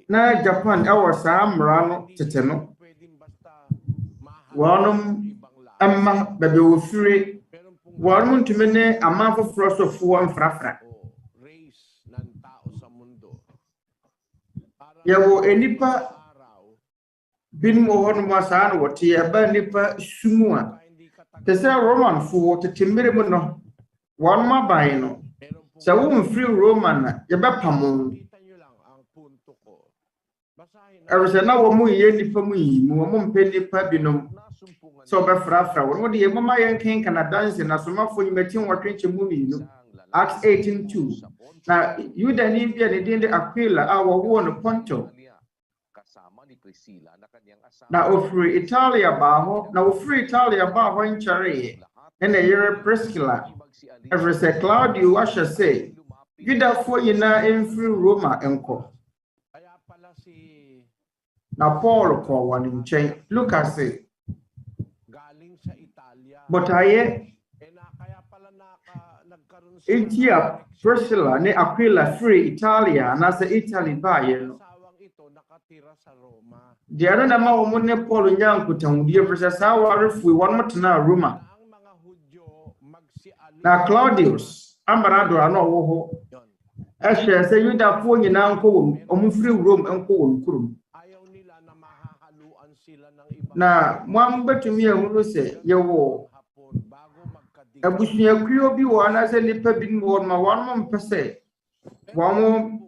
Na Japan ɛwɔ saa mmara no tete no. Wɔnom amma bɛbɛ wofiri wɔnom ntumi ne aman foforɔ sofoɔ mfrafra. Yɛwɔ enipa binom wɔ hɔnom a saa na wɔte ɛba nipa sumu a te sɛ Romanfoɔ tete mmere mu no wɔnom aban no sɛ womfiri Roman a yɛbɛpam wo. Ɛwɔ na wɔn yɛ nipa mu yi mu wɔn mpɛ nipa binom sɛ ɔbɛfrafra wɔn de yɛ mama yɛn kenkan na danse na somafo nyimati wɔtwenkyɛ mu mmienu Acts 18:2 na Yuda ni bia ne din de Aquila a wɔwɔ no Ponto na ofiri Italia ba hɔ na ofiri Italia ba hɔ nkyɛre ɛna yɛre Priscilla ɛfiri sɛ Claudio ahyɛ sɛ Yudafo nyinaa mfiri Roma nkɔ. Na Paul kɔ wɔn nkyɛn. Lucas say but aye Intia Priscilla ne Aquila free Italia na sa Italy ba ye no. Di ano na ma wɔn ne Paul nyankutan die frɛ sa warefu wɔn motena Roma. Na Claudius amrado ano wɔ hɔ. Ɛhwɛ sɛ Yudafo nyinaa nkɔ wɔn ɔmo free Rome nkɔ wɔn kurom. Na mo ambetumi ehunu sɛ yɛwɔ abusuakuo bi wɔ anase nipa bi wɔ ma wɔn mpɛ sɛ wɔn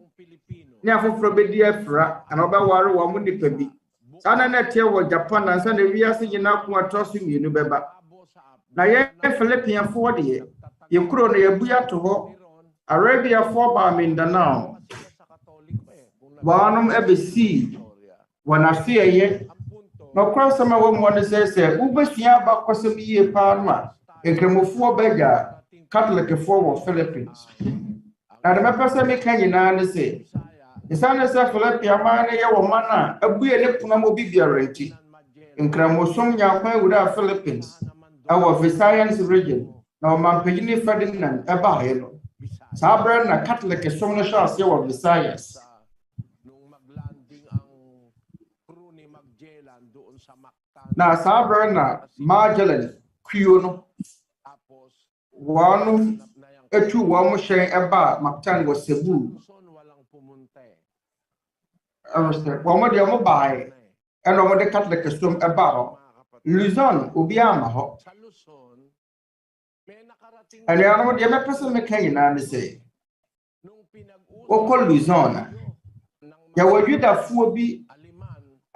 ne afoforo bedi afra ana ɔbɛware wɔn nipa bi saa na tie wɔ Japan na nsa na wiase nyina ko atɔ so mienu bɛba na yɛ Filipiafoɔ deɛ yɛ kuro no yɛ buya to hɔ Arabiafoɔ ba Mindanao wɔn ebesi wɔn afeeyɛ no kwasama wo mo ne sɛ ubesua ba kwasam yie pa no a ekremofo bɛgya Catholicfoɔ wɔ Philippines na de mepɛsɛ me ka nyinaa ne sɛ isane sɛ Philipia man ne yɛ wɔ man a abue ne pona mo bibiara nti nkremosom nyakwan wura Philippines ɛwɔ Visayas region na ɔmampanyini Ferdinand ɛba ha no saa brɛ na Catholic som no hyɛ ase wɔ Visayas. Na sabra na Magellan kuo no wɔn etu wɔn hyɛn ɛba Mactango Cebu wɔn de wɔn bae ɛna wɔn de Catholic som ɛba hɔ Luzon obi ama hɔ ɛna wɔn de ɛmɛpɛ sɛ meka nyinaa ne sɛ wɔkɔ Luzon a yɛwɔ Yudafoɔ bi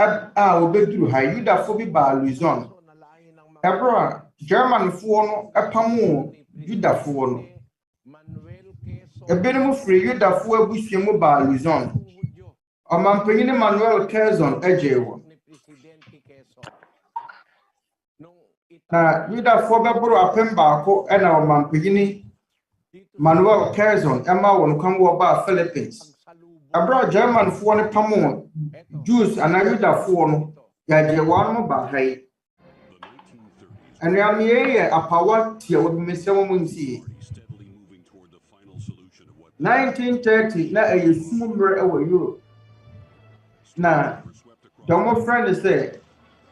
obeduru ha Yudafo bi ba Luzon ebra Germanfoɔ no epamo Yudafoɔ no ebenum free Yudafoɔ abusua mu ba Luzon ɔmampanyini Manuel Quezon ejewo na Yudafoɔ bɛboro apem baako ɛna ɔmampanyini Manuel Quezon ɛma wɔn kwan wɔ ba Philippines abra Germanfoɔ no pamo Jews and Yudafoɔ no yɛgye wɔn mo ba ha yi ɛnua meyɛ apawa tie wɔ mmesɛm mu nsie 1930 na ɛyɛ summer ɛwɔ Europe na dɔmo friend sɛ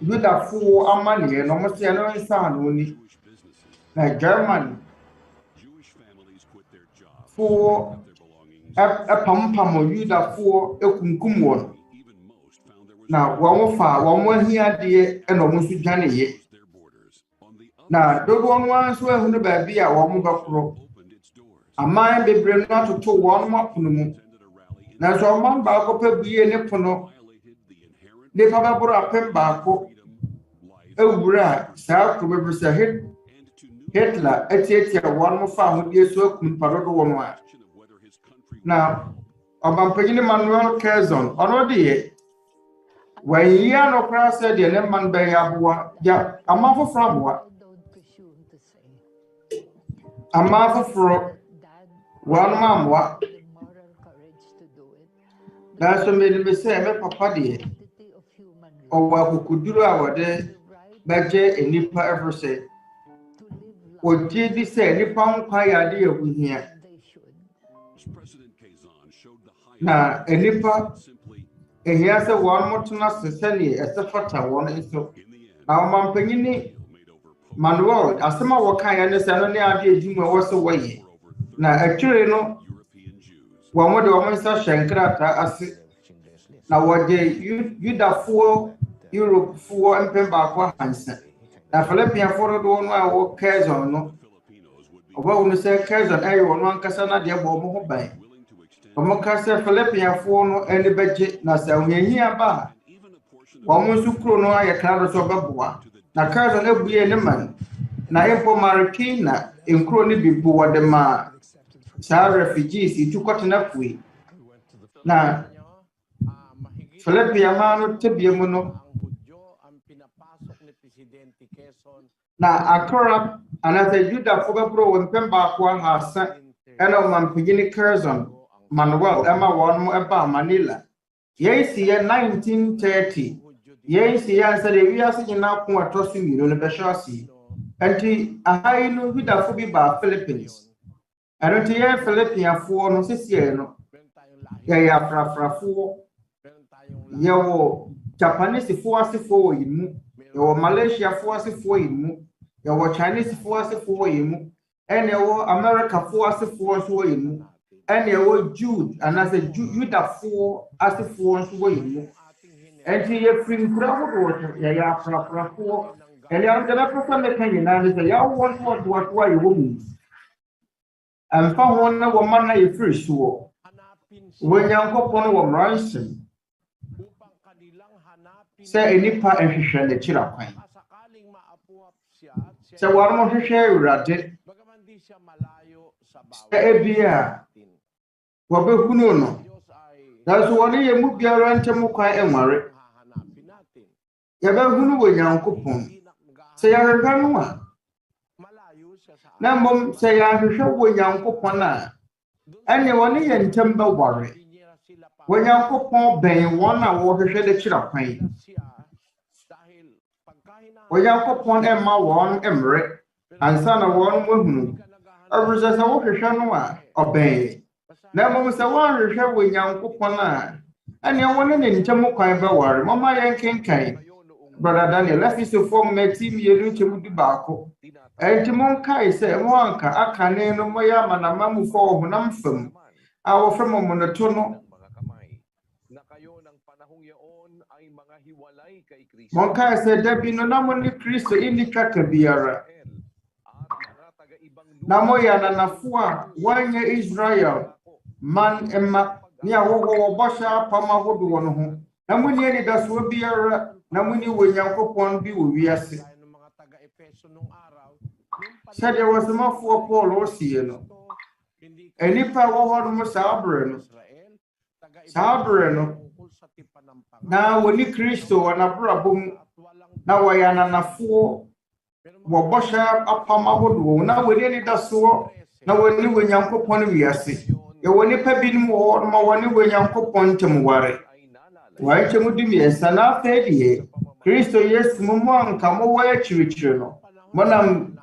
Yudafoɔ amaneɛ no mo sɛ no nsa no ni na German for pampamo Yudafoɔ ekunkum wɔn na wɔn fa wɔn ahia de ɛna wɔn so dwane yɛ na dodo no anso ehunu ba bi a wo mo bakro aman bebre no atoto wo no apono mu na so man ba ko pa biye ne pono ne pa ba boro apem ba ko ewura sa ko bebre sa Hitler etiatia wo no fa ho die so akum parodo wo no a na obampanyini Manuel Kezon ono de wayia no kra se de ne man ben aboa ya amafo fraboa amafo one mamwa na so me say me papa de o wa kukuduru awode baje enipa ever say o di say nipa nkwa ya de yahuhia na enipa ehia se won motuna sesani esefata won iso na mampanyini Manuel asema wokan ya ne se no ne ade edimu wo se woye na atwere no wo mo de wo nsa hyenkrata ase na woje Yudafo Europe fo empemba kwa hansa na Philippines fo do no a wo Kezon no oba wo se Kezon ayo no ankasa na de bo mo ho ban omo ka se Philippines fo no eni beje na se ohia ba wo mo sukro no ayekra do so baboa na Kezon ebuye ne man na empo Marikina enkro ni bibu wode ma sa refugees itukoti na fui na Philippines mano tebie mu no na akora another Juda foga bro wempemba kwa hasa ena mampigini Kezon Manuel ema wonu eba Manila yeisi ye 1930 yeisi ya nsade wiase nyina ko atosu miro ne behwasi anti ahainu Juda fobi ba Philippines anti ye Philippines fo no sesie no ya frafrafo yewo Japanese fo asefo yimu yewo Malaysia fo asefo yimu yewo Chinese fo asefo yimu ene wo America fo asefo so yimu ene wo Jude anase Juda fo asefo so yimu enti ye frinkura ho ya frafrafo ene am de prefer me kan na ne ya won what ye wo mu amfa ho na wo man na ye free so wo nyankopon wo mransem se enipa ehwehwe ne kira kwan se warmo hwehwe Awurade se ebia wo behunu no daso woni ye mu biara ntem kwan enware ye behunu wo nyankopon se ya hwehwe no a na mom se ya hwehwe wo nyankopon a ene woni ye ntem ba ware wo nyankopon ben won a wo hwehwe de kira kwan Oyankopon emma won emre ansa na won mohunu abrisa sa wo hwehwe no a oben na mom sa won hwehwe wo Nyankopon a ane won ne ntem kwan ba ware mama yen kenkan brother Daniel lafiso form na team yelu chemu di baako entimon kai se mo anka akane no moya manama mu fo honam fam a wo fam mo no to no Monka se debi no namo ni Kristo ini kaka biara namo ya na nafua wanye Israel man emma ni awogo bosha pama hodo wono ho namo ni eni daso biara namo ni wo Nyankopon bi wo wiase sade wasmafo Paul osie no enipa wo hodo mo sabre no na woni Kristo wana brabum na wayana nafo wo bosha apama hodo na woni ni daso na woni wo Nyankopon wiase ye woni pa binim wo ma woni wo Nyankopon temware wa chemu dimi sana fedie Kristo Yesu mo anka mo wa kyerɛkyerɛ no monam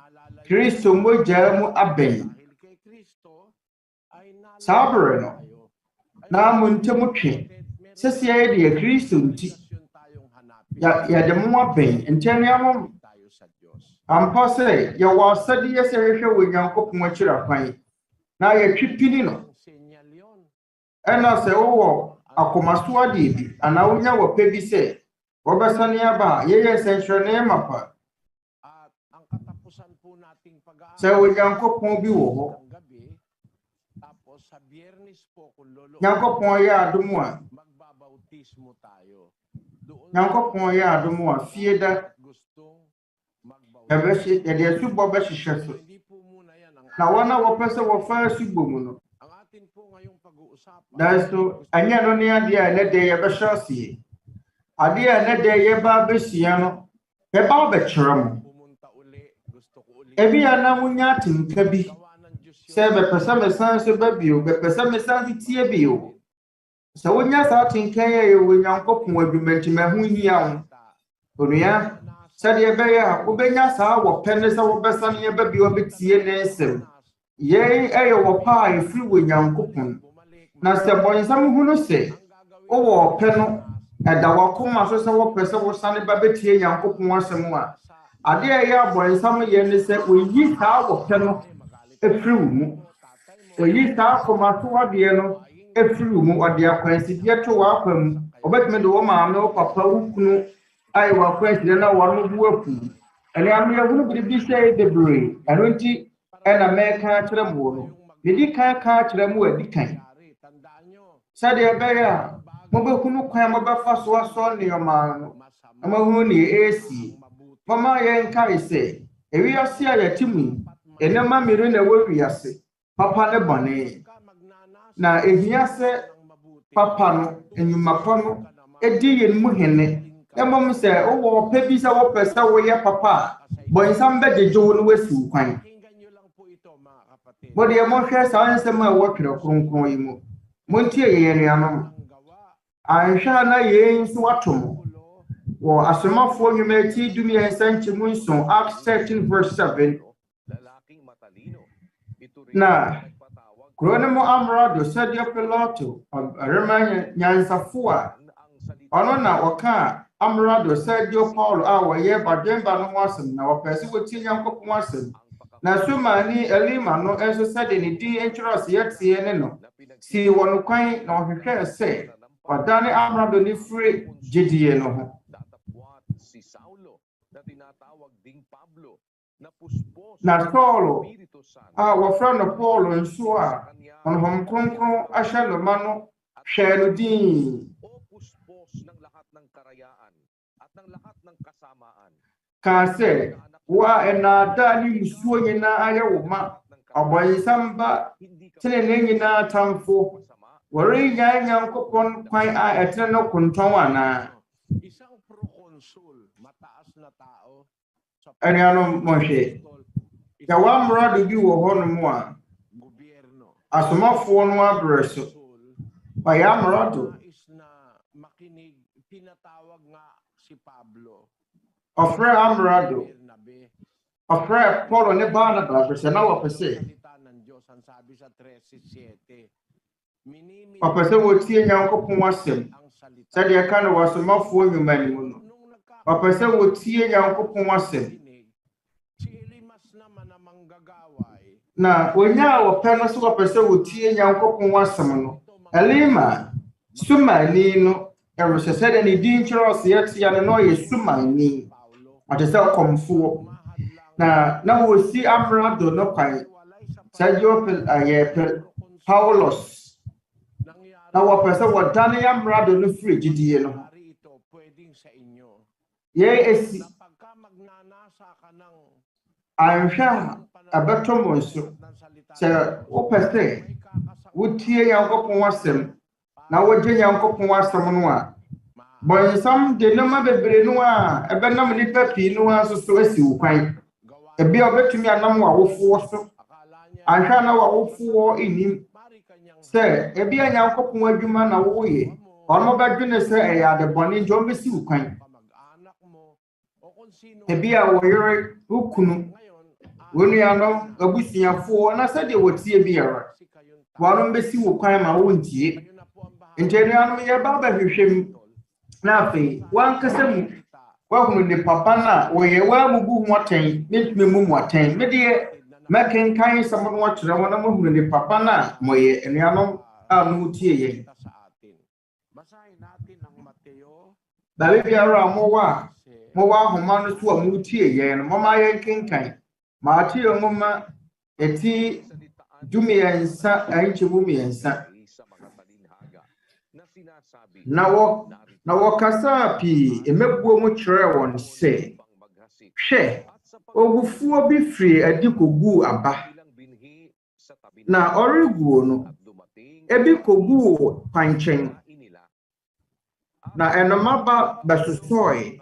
Kristo mo jamu aben sabre no na mo ntemu twe sesi ya de Kristo nti ya de mo aben ntene amo ampa se ya wasadi ya se hwehwe wo Nyankopon akira kwan na ya twipini no ena se wo akoma so ade bi ana wonya wo pa bi se wo besane aba ye senhwere ne mapa ang katapusan po nating pag-aaral. Sɛ Onyankopɔn bi wɔ hɔ. Gabi, tapos sa Biyernes po kung lolo. Nyankopɔn yɛ adom a. Magbabautismo tayo. Nyankopɔn yɛ adom a fie da. Yɛde asubɔ bɛhyehyɛ so. Na wɔn a wɔpɛ sɛ wɔfa asubɔ mu no. Nanso ɛnyɛ no ne adeɛ a ɛnɛ da yɛbɛhyɛ aseɛ. Adeɛ a ɛnɛ da yɛba abɛhyia no yɛba abɛkyerɛ mo. Ebi a na munya atenka bi sɛ bɛpɛ sɛ mesan so ba bio, bɛpɛ sɛ mesan so tie bio. Sɛ wonya saa atenka yɛ wɔ Nyankopɔn adwuma nti mahu hia wo. Onua sɛdeɛ ɛbɛyɛ a wobɛnya saa wɔpɛ ne sɛ wobɛsan yɛba bio bɛtie ne nsɛm. Yɛn ɛyɛ wɔpa a ɛfiri wɔ Nyankopɔn. Na sɛ bɔnsam hu no sɛ wowɔ ɔpɛ no ɛda wakoma so sɛ wopɛ sɛ wosane ba bɛtie Nyankopɔn asɛm a adeɛ a ɛyɛ abɔnsam yɛ ne sɛ oyi saa wɔpɛ no ɛfiri wo mu. Oyi saa akoma so adeɛ no ɛfiri wo mu. Ɔde akwansideɛ to w'akwa mu. Ɔbɛtumi de wo maame wo papa wo kunu ayɛ w'akwansideɛ na wɔn bu afu. Ɛne ano yɛhunu biribi sɛ bebree. Ɛno nti ɛna mɛka akyerɛ mo no. Medi kan ka akyerɛ mo adi kan. Sɛdeɛ ɛbɛyɛ a mobɛhunu kwan mobɛfa so asɔ nneɛma no. Na mahunu nea ɛsi. Mama yɛnkae sɛ ewiase a yɛte mu ɛnɛma mmiri na ɛwɔ wiase. Papa ne bɔne. Na ehia sɛ papa no enyuma pa no edi yɛn mu hene. Ɛmom sɛ wowɔ pɛ bi sɛ wɔpɛ sɛ woyɛ papa a bɔnsam bɛgyegye wo no wasi wo kwan. Mode mohwɛ saa nsɛm a ɛwɔ Twerɛ Kronkron yi mu. Montie yɛn nuanom. Anhwɛ na yɛn nso ato mo. Wɔ Asomafoɔ nnwuma ti dumiɛnsa nkyɛmu nson Acts 13:7. Na kuro no mu amrado sɛdeɛ Pilato ɔbarima nyansafo a ɔno na ɔka amrado sɛdeɛ Paulo a wɔyɛ badwemba no ho asɛm na wɔpɛ sɛ wɔtie Nyankopɔn asɛm. Na Somani Eli no nso sɛdeɛ ne din nkyerɛ ase yɛteɛ ne no si wɔ no kwan na ɔhwehwɛ sɛ ɔdane amrado ne firi gyidie no ho. Na Saulo a wɔfrɛ no Paulo nso a Honhom Kronkron ahyɛ no ma no hwɛɛ no din. Kaa sɛ wo a ɛnaadaa ne musuo nyinaa ayɛ wo ma ɔbɔnsam ba tenenee nyinaa tamfo wɔrenyaa Nyankopɔn kwan a ɛtene no kontɔn anaa. Anuanom mohwɛ yɛwɔ amrado bi wɔ hɔ no mu a asomafoɔ no abrɛ so ɔyɛ amrado. Ɔfrɛ amrado ɔfrɛ Paulo ne Barnaba sɛ na wɔpɛ sɛ wɔtie Nyankopɔn asɛm sɛdeɛ ɛka no wɔ Asomafoɔ nnwuma no mu no. Ɔpɛ sɛ wɔtie Nyankopɔn asɛm. Na onya a wɔpɛ no so wɔpɛ sɛ wɔtie Nyankopɔn asɛm no. Elima Sumani no ɛrehyɛ sɛdeɛ ne din kyerɛ ɔse yɛtea no na ɔyɛ Sumani. Ɔte sɛ ɔkɔmfoɔ. Na wɔsi amrado no kwan sɛdeɛ Paulos. Na wɔpɛ sɛ wɔdane amrado no firi gyidie no ho. Yɛn esi anhwɛ a ɛbɛtɔ mo nso sɛ wopɛ sɛ wotie Nyankopɔn asɛm na wogye Nyankopɔn asɛm no a bɔnsam de nneɛma bebree no a ɛbɛnam nnipa pii no a nso so asi wo kwan. Ebi a ɔbɛtumi anam w'awofoɔ so anhwɛ na w'awofoɔ nnim sɛ ebi a Nyankopɔn adwuma na woyɛ ɔno bɛdwene sɛ ɛyɛ ade bɔne nti ɔmbɛsi wo kwan. Ebi a wɔyere wo kunu wo nuanom abusuafoɔ na sɛdeɛ wɔtie biara wɔnom bɛsi wo kwan ma wontie. Nti nuanom yɛba bɛhwehwɛ mu na afei wankasa mu wahunu nnipa ba na wɔyɛ wɔamubu ho atɛn mentumi mu mu atɛn. Medeɛ mɛkenkan sɛm no wɔkyerɛ wɔn na mahunu nnipa ba na moyɛ nuanom a motie yɛn. Baabi biara a mowɔ a mowa homa no so a mutie yen moma yen kenkan maati ngoma eti dumiensa anchibumiensa na wokasa pi emebuo mu kyerɛ wɔn sɛ hwɛ ogufuo bi firi adi kogu aba na origuo no ebi kogu panchen na enomaba basosoi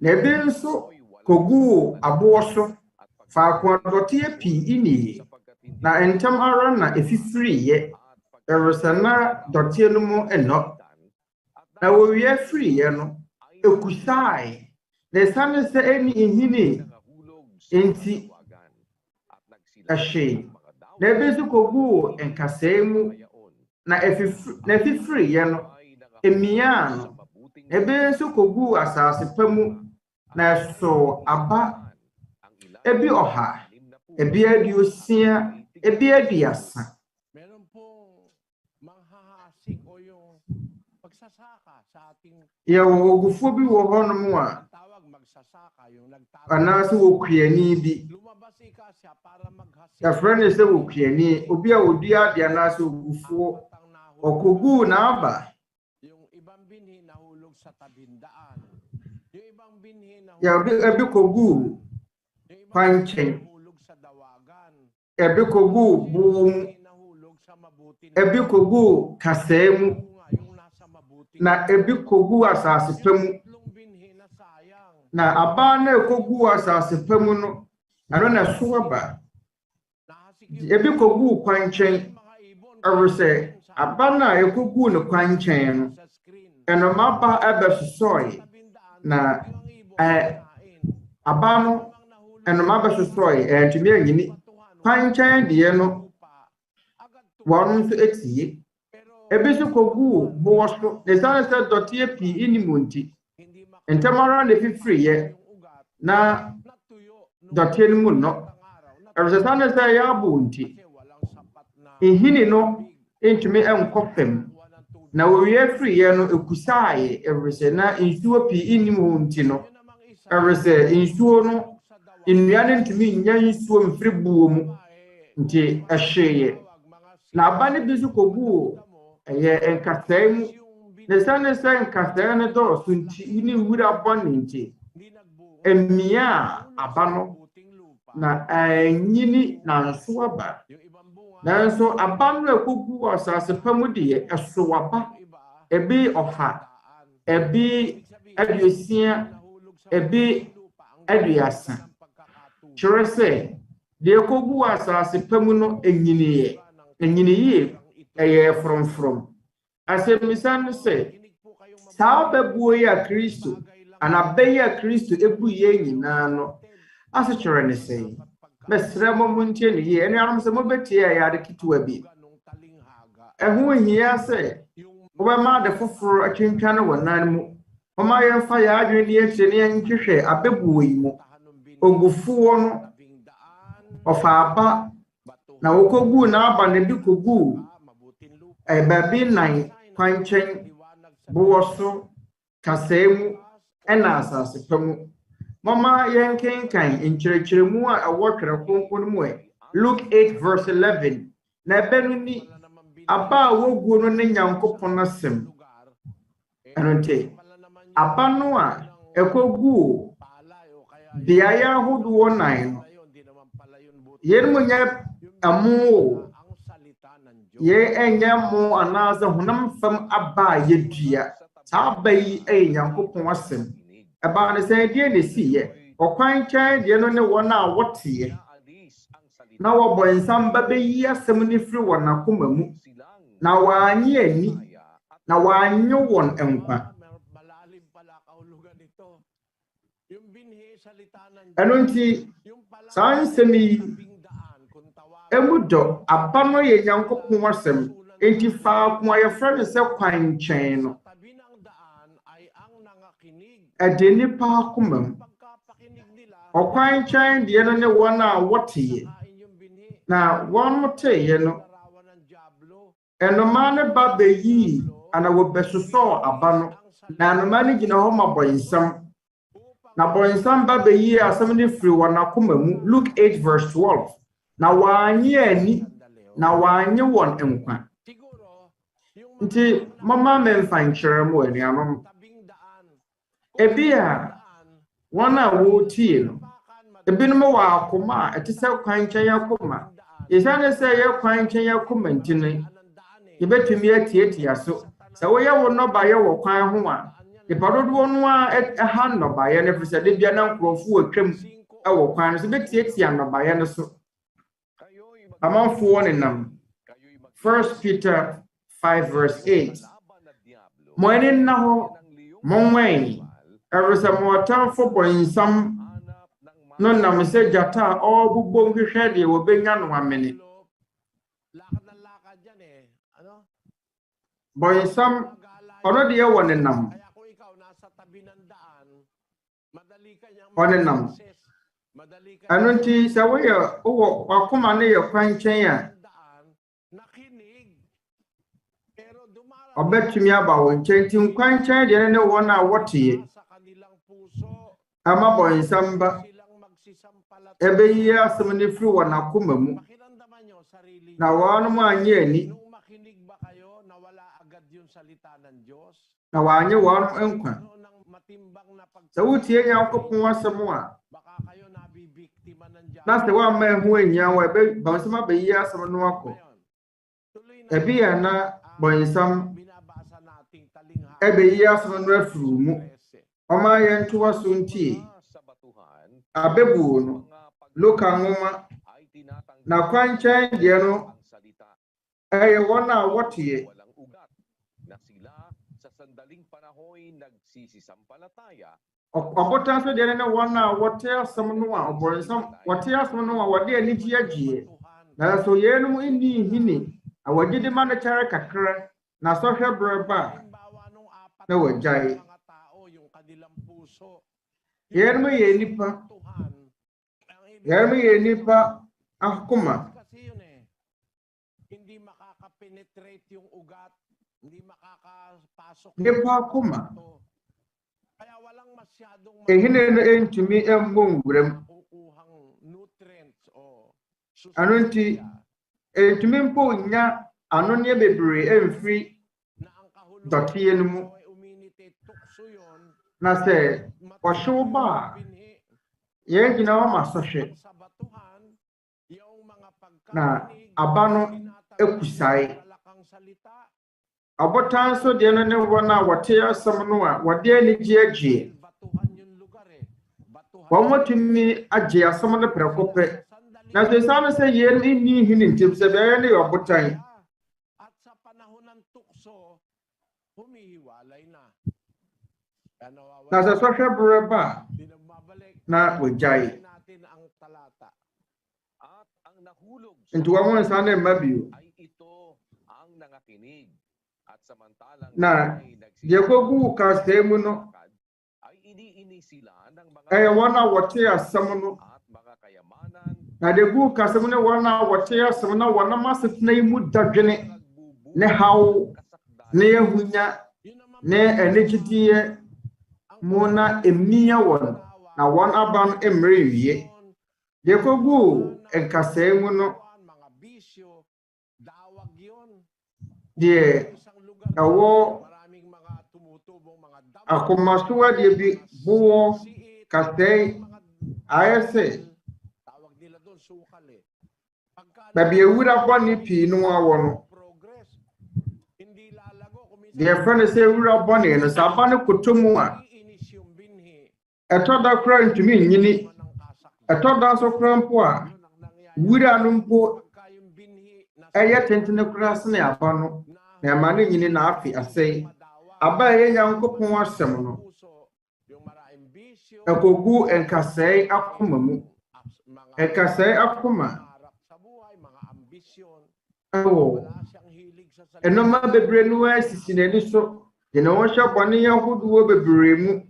na ebi nso kogu aboso faako dotie pi ini na entam ara na efifiri ye eresana dotie no mu eno na wowie firi ye no ekusai na sane se eni ihini enti ahye na ebezu kogu enkasemu na efifiri ye no emia no ebezu kogu asase pamu na so aba ebi oha ebi aduosia ebi aduasa meron pong manghahasik o yung pagsasaka sa ating ya ogufuo bi wo honom a tawag magsasaka yung nagtawag anase wokuani bi lumabas ka siya para maghasik ya friend se wokuani obi a odua de anase ogufuo okogu na aba yung ibang binhi nahulog sa tabindaan yung ibang binhi ya ebi kogu panchen nahulog sa dawagan ebi kogu buum nahulog sa mabuting ebi kogu kasemu yung nasa mabuting na ebi kogu asase pamu tatlong binhi na sayang na aba na kogu asase pamu no ano na suwaba nahasik ebi kogu kwanchen mga ibon aruse aba na ekogu no kwanchen no sa screen eno maba abesosoi na aba no eno maba sosoi entumi anyini kwanchen de no wonu nso etie ebisu kogu boso nesane se dotie pi inimunti entamara ne fifiri ye na dotie no mu no aruse sane se ya bunti ihini no entumi enkofem na wowie firi ye no ekusaaye aruse na insuo pi inimunti no aruse insuo no innuane ntumi nya insuo mfiri buo mu nti ahyeye na abane bisu kogu eye enkasai mu ne sane se enkasai ne do so nti ini wura bone nti emia abano na anyini na nso aba na nso abano ekogu asase pamu de eso aba ebi oha ebi aduosia ebi aduasa kyerese de ekogu asase pamu no enyiniye eye from asemisan se saa abɛbuo ya Kristo anabɛya Kristo ebu ye nyina no asekyerɛ ne sɛ mesrɛ mo muntie ne ye ene anom sɛ mobetie ya de kitwa bi ɛho hia sɛ wobɛma de foforo atwintwane wɔ nan mu ɔma yɛmfa ya adwene ne akyire ne yɛnhwehwɛ abɛbuo yi mu ogufuo no ɔfa aba na wokogu na aba ne bi kogu babi nan kwanchen bowoso kasemu ena asase pamu mama yenkenkan nkyerɛkyerɛ mu a ɛwɔ Twerɛ Kronkron mu Luke 8 verse 11 na benu ni aba wogu no ne Nyankopɔn asɛm ɛnonte aba no a ekogu biaya ahodoɔ nan no yenmu nya amu ye enya mo anaza honam fam aba yedua saa aba yi Nyankopɔn asɛm aba ne sɛ die ne siye okwan kyan die no ne wona wote na wo bɔ nsam ba beyi asɛm ne firi wona koma mu na waanye ani na waanyo won enkwa enonti saa nsɛm yi emudo aba no ye Nyankopɔn asɛm enti fa ko ayefra ne sɛ kwan kyɛn no ade nipa akomam okwan kyɛn de no ne wɔn a wɔte na wɔn mote ye no enoma ne ba beyi ana wo besoso aba no na anoma ne gina ho mabɔ nsam Na bonsam ba beyi asɛm ne firi wɔ n'akoma mu. Luke 8 verse 12. Na wanye ani na wanye wɔn nkwa. Nti mama memfa nkyerɛ mu anuanom. Ebi a wɔn a wɔtie no. Ebinom wɔ akoma a ɛte sɛ kwankyɛn akoma. Yɛsane sɛ yɛ kwankyɛn akoma nti no. Yɛbɛtumi atiatia so. Sɛ woyɛ wo nnɔbaeɛ wɔ kwan ho a, nipa dodoɔ no a ɛha nnɔbaeɛ no firi sɛ de bia na nkurɔfoɔ atwam wɔ kwan no so bɛtiatia nnɔbaeɛ no so. Amanfoɔ nenam. 1 Peter 5 verse 8. Mo ani nna hɔ, mo nwɛn. Ɛfiri sɛ mo ɔtamfo bɔnsam no nam sɛ gyata a ɔbobɔ nhwehwɛ deɛ wɔbɛnya no amene. Bɔnsam ɔno deɛ wɔ ne nam. Ɔne nam. Ɛno nti sɛ woyɛ wowɔ wakoma ne yɛ kwankyɛn a ɔbɛtumi aba wo nkyɛn nti nkwankyɛn deɛ ne wɔn a wɔteɛ ama bɔnsam ba ɛbɛyi asɛm ne firi wɔ n'akoma mu na wɔnom anyɛ ani na wɔanyɛ wɔn nkwa. Sɛ wotie Nyankopɔn asɛm a na sɛ wɔamma ɛho anyia wɔ bɔnsam abɛyi asɛm no akɔ. Ebi yɛ na bɔnsam ɛbɛyi asɛm no afiri mu. Ɔma yɛn ntoa so ntie. Abɛbuo no Luka nwoma na kwankyɛn deɛ no ɛyɛ wɔn a wɔteɛ. Ɔbotan so deɛ ne wɔn a wɔte asɛm no a ɔbɔnsam wɔte asɛm no a wɔde anigye agyeɛ. Nanso yɛnom nni nhini a wɔgye de ma no kyɛre kakra na sɔhwɛ berɛ ba na wɔgyae. Yɛnom yɛ nnipa. Yɛnom yɛ nnipa akoma. Nnipa akoma. Ehine no entumi mmɔ nwuram. Ano nti entumi mpo nya anoneɛ bebree emfiri dɔteɛ no mu. Na sɛ ɔhyew ba a yɛn gyina hɔ ma sɔhwɛ. Na aba no ekusae. Abotan so deɛ no ne wɔn a wɔte asɛm no a wɔde anigye agye. Wɔn wɔtumi agye asɛm no prɛko pɛ. Na sɛ saa sɛ yɛn nni nhini ntim sɛ bɛyɛ ne yɛ ɔbotan. Na sɛ sɔhwɛ berɛ ba na wɔgyae. Nti wɔn nsa ne mma bio. Na deɛ kɔgu kasaa mu no ɛyɛ wɔn a wɔte asɛm no. Na deɛ gu kasaa mu ne wɔn a wɔte asɛm na wɔnam asetena yi mu dadwene ne haw ne ahunya ne anigyedeɛ mu na emia wɔn na wɔn aba no mmerɛ wie. Deɛ kɔgu nkasaa mu no deɛ ɛwɔ akomasoa deɛ bi boɔ kasaa ayɛ sɛ baabi ewura bɔne pii no awɔ no deɛ fɛ no sɛ ewura bɔne no sɛ aba no koto mu a ɛtɔ da kora ntumi nyini ɛtɔ da so kora mpo a wura no mpo ɛyɛ tentene kora sene aba no na ɛma no nyini na afi asɛe. Aba ɛyɛ Nyankopɔn asɛm no ɛkɔgu nkasae akoma mu. Nkasae akoma ɛwɔ ɛnɔma bebree no asisi n'ani so de na wɔhyɛ bɔne ahodoɔ bebree mu.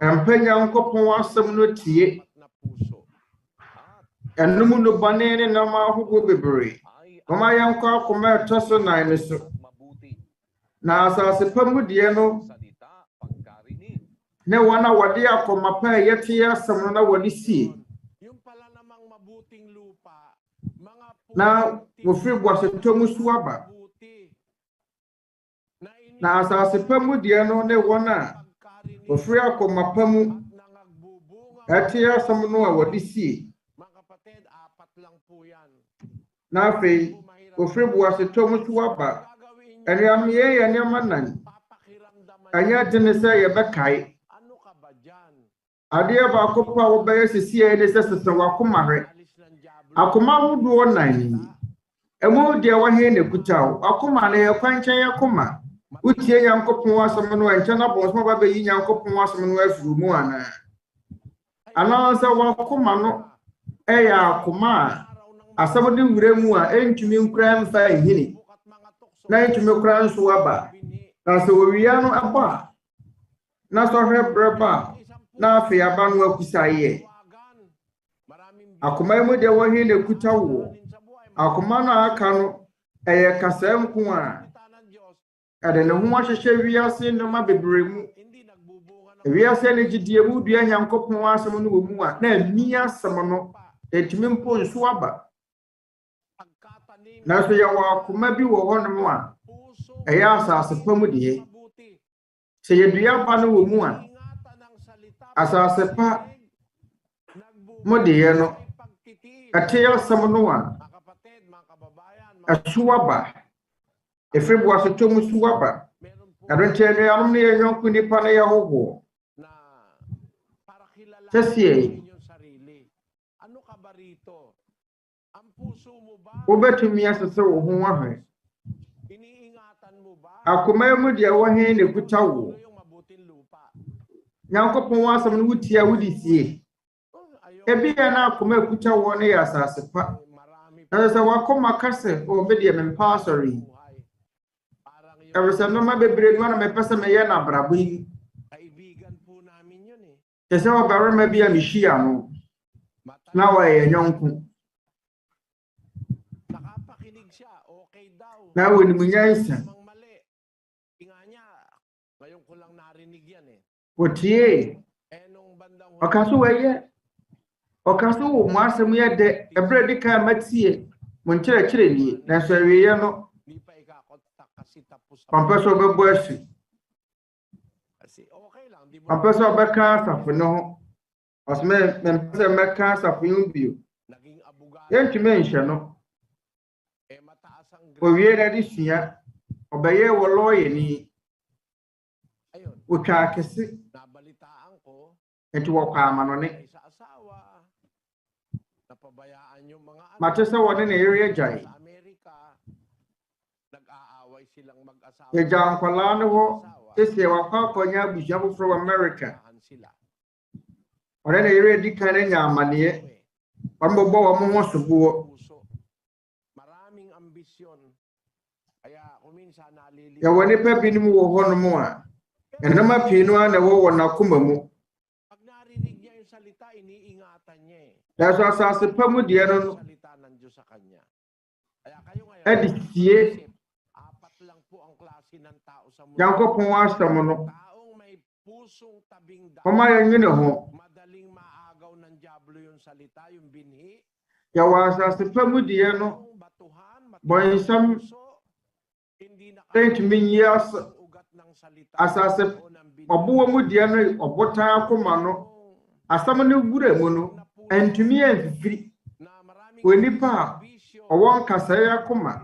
Ɛmpɛ Nyankopɔn asɛm no tie. Ɛnom no bɔne ne nam ahodoɔ bebree. Ɔma yɛnkɔ akoma ɛtɔ so nan ne so. Na asase pa mu deɛ no ne wana wade akoma pa yete asɛm na wade sie Yung pala namang mabuting lupa, mga na wofiri boasetɔ mu so aba na asase pa mu deɛ no ne wɔn a wofiri akoma pa mu ɛte asɛm no a wade sie mga kapatid, 4 lang po yan. na afei wofiri boasetɔ mu so aba ɛnneɛma yɛyɛ nneɛma nan ɛnyɛ de ne sɛ yɛbɛkae Ano ka ba dyan? adeɛ baako pa a wobɛyɛ sesie ne sɛ sesɛ wakoma hwɛ akoma ahodoɔ nan ni ɛmu deɛ wɔhe ne kuta wo akoma ne yɛ kwankyɛn akoma wotie nyankopɔn asɛm no ɛnkyɛn na bɔnsɔm ba bɛyi nyankopɔn asɛm no afiri mu anaasɛ wakoma no ɛyɛ akoma a asɛm de wura mu a ɛntumi nkura mfa nhini na ɛntumi kura nso aba na sɛ wɔwia no ɛbɔ a na sɔhwɛ berɛ ba na afei aba no akusa yɛ akoma mu deɛ wɔhe ne kuta wo akoma no aka no ɛyɛ kasa nko a ɛde ne ho ahyehyɛ wiase nnoma bebree mu wiase ne gyidie mu dua nyankopɔn asɛm no wɔ mu a na ami asɛm no ɛtumi mpo nso aba na so yɛwɔ akoma bi wɔ hɔnom a ɛyɛ asase pa mu deɛ sɛ yɛdua ba no wɔ mu a asase pa mu deɛ no ɛte asɛm no a ɛso aba ɛfiri boasetɔ mu so aba ɛno nti anuanom ne yɛnyɔnko nnipa no yɛ hohoɔ sɛsie wobɛtumi asesɛ wo ho ahwɛ akoma mu deɛ wɔhe ne kuta wo nyankopɔn asɛm no wotie a wode sie ebi yɛ na akoma kuta wo no yɛ asase pa na sɛ wakoma ka sɛ ɔbɛdeɛ mempa asɔre yi ɛwɔ sɛ nnɔma bebree no na mepɛ sɛ meyɛ no abrabɔ yi kyɛ sɛ ɔbarima bi a mehyia no na wɔyɛ nyɔnko na wɔnim nyansa wɔtie ɔka so wɔyɛ ɔka so wɔ mo asɛm yɛ dɛ ɛberɛ di kan matie mo nkyerɛkyerɛ nie nanso awieɛ no pampɛ sɛ ɔbɛbɔ asu pampɛ sɛ ɔbɛka asafo no ho ɔsɛ mempɛ sɛ mɛka asafo yi ho bio yɛntumi nhyɛ no owie na de sua ɔbɛyɛ wɔ lɔɔyɛni otwa akɛse nti wɔkɔ amanɔne mate sɛ wɔne ne yere agyae yɛgya nkwalaa no hɔ ɛsɛ wakɔ akɔnya abusua foforɔ wɔ America ɔne ne yere adi kan anya amanneɛ ɔmbɛbɔ wɔ mo ho soboɔ yɛwɔ nnipa binom wɔ hɔnom a ɛnoma pii no a na ɛwɔ wɔ n'akoma mu nanso asase pa mu deɛ no ɛde sie nyankopɔn asɛm no ɔma yɛnwene ho yɛwɔ asase pa mu deɛ no bɔnsɛm ɛntumi nyi asase ɔboɔ mu deɛ no ɔbotan akoma no asɛm no wura mu no ɛntumi ɛmfifiri wɔ nipa a ɔwɔ nkasaeɛ akoma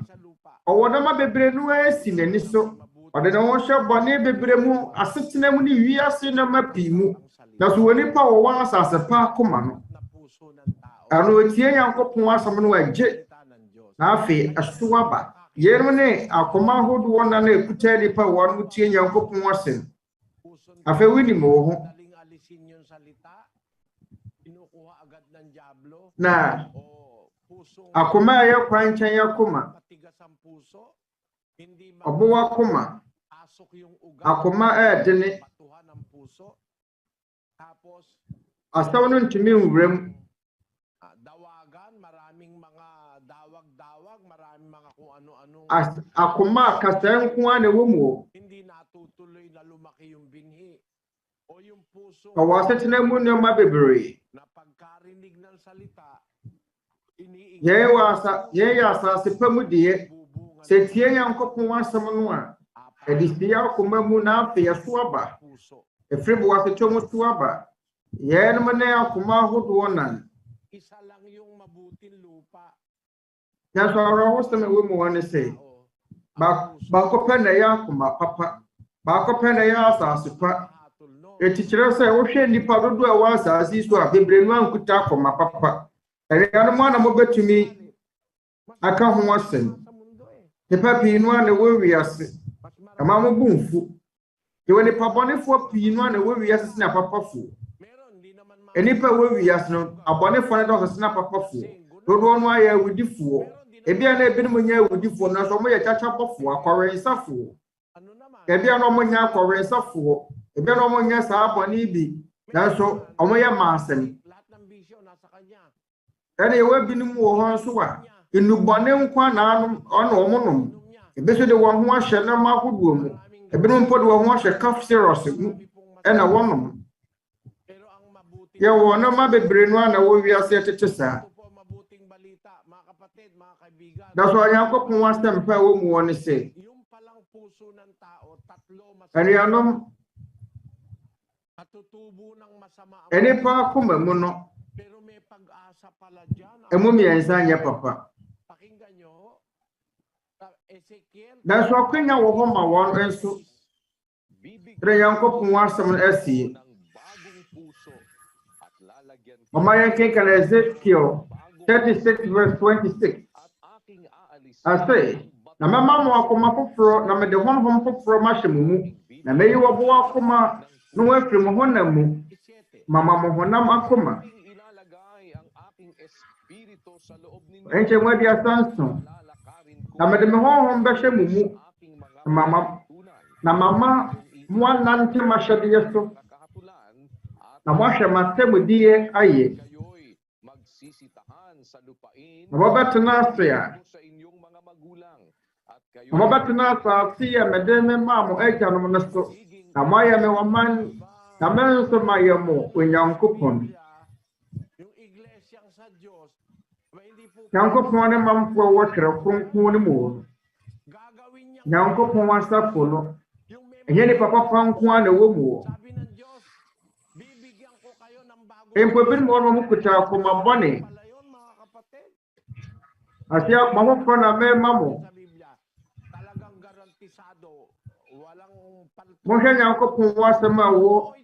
ɔwɔ nneɛma bebree no asi n'ani so ɔde ne ho hyɛ bɔne bebree mu asetena mu ne wiase nneɛma pii mu na so wɔ nipa a wɔwɔ asase pa akoma no ɛno ɔtie nyankopɔn asɛm no agye na afei ɛso aba yɛnom ne akoma ahodoɔ na ɛkuta nipa wɔ no tie nyankopɔn asɛm afei wonim wɔ ho na akoma a ɛyɛ kwankyɛn akoma ɔbo akoma akoma a ɛdene asɛm no ntumi nwura mu akoma a kasa nko a na ɛwɔ mu o yung puso Kawasetena mu nneɛma bebree. na pagkarinig ng salita, Yɛn yɛ asase pa mu deɛ. Sɛ tie Nyankopɔn asɛm no a, ɛde sie akoma mu na afei ɛso aba. Ɛfiri boasetɔ mu so aba. Yɛnom ne akoma ahodoɔ nan. Isa lang yung mabuting lupa. Nanso awerɛhosɛm a ɛwɔ mu hɔ ne sɛ, baako pɛ na ɛyɛ akoma papa, baako pɛ na ɛyɛ asase pa. Eti kyerɛ sɛ wohwɛ nnipa dodoɔ a ɛwɔ asase yi so a bebree no ankuta akoma papa. Ɛyɛnom a na mobɛtumi aka ho asɛm. Nipa pii no a na ɛwɔ wiase. Ɛma mo bu mfu. Yɛwɔ nipa bɔnefoɔ pii no a na ɛwɔ wiase sena papafoɔ. Nipa ɛwɔ wiase no, abɔnefoɔ no dɔɔso sena papafoɔ. Dodoɔ no ayɛ awudifoɔ. Ebi a na ebinom nyɛ awudifoɔ no nso ɔmo yɛ kyakyabofoɔ, akɔrensafoɔ. Ebi a na ɔmo nyɛ akɔrensafoɔ. Ebi a na ɔmo nyɛ saa abɔne bi. Nanso ɔmo yɛ maasɛm. Ɛna yɛwɔ binom wɔ hɔ nso a enubɔne nkwa na ɔno ɔmo nom. Ebi nso de wɔn ho ahyɛ nneɛma ahodoɔ mu. Ebinom mpo de wɔn ho ahyɛ cough syrup mu. Ɛna wɔnom. Yɛwɔ nneɛma bebree no a na ɛwɔ wiase tete saa. That's why Nyankopɔn asɛm pa ɛwɔ mu wɔ ne sɛ, ɛnuanom, nnipa akoma mu no, ɛmu mmiɛnsa nyɛ papa. Nanso akwanya wɔ hɔ ma wɔn nso, ɛna Nyankopɔn asɛm no asie. Ɔma yɛn kenkan Ezekiel 36 verse 26. I say, na mema mo akoma foforo na mede honhom foforo mahyɛ mo mu, na meyi wɔ bo akoma no afiri mo honam mu, mama mo honam akoma. Ɛnkyɛ mu adi asanso, na mede me honhom bɛhyɛ mo mu, na mama mo anante m'ahyɛdeɛ so, na moahwɛ m'asɛmdie ayɛ. Na mobɛtena ase a, na mobɛtena asase a mede me maa mo agyanom no so, na moayɛ me ɔman, na me nso mayɛ mo Onyankopɔn. Nyankopɔn ne mamfoɔ wɔ Twerɛ Kronkron no mu wɔ. Nyankopɔn asafo no, ɛnyɛ nipa papa nko a na ɛwɔ mu wɔ. Mpo binom wɔ no mo kuta akoma bɔne. Asi akoma foforɔ na mema mo. Mohwɛ Nyankopɔn asɛm a wɔ.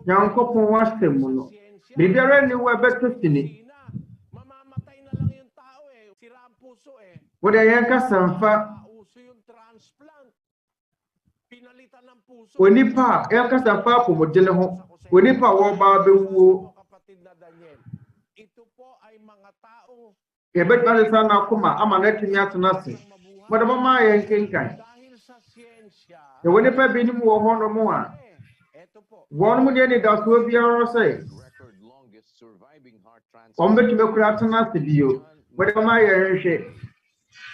Nyankopɔn asɛm mu no, biribiara nni hɔ a ɛbɛto sini. Wode yɛn kasa mfa onipa a yɛnkasa mfa apɔmuden ho, onipa a wɔba abɛwuo. Yɛbɛtuma sesa n'akoma ama n'atumi atena ase. Mɔde mama yɛn kenkan. Yɛwɔ nipa binom wɔ hɔ nom a wɔn deɛ anidasoɔ biara sɛ wɔn bɛtumi kura atena ase bio. Mɔde mama yɛn hwɛ.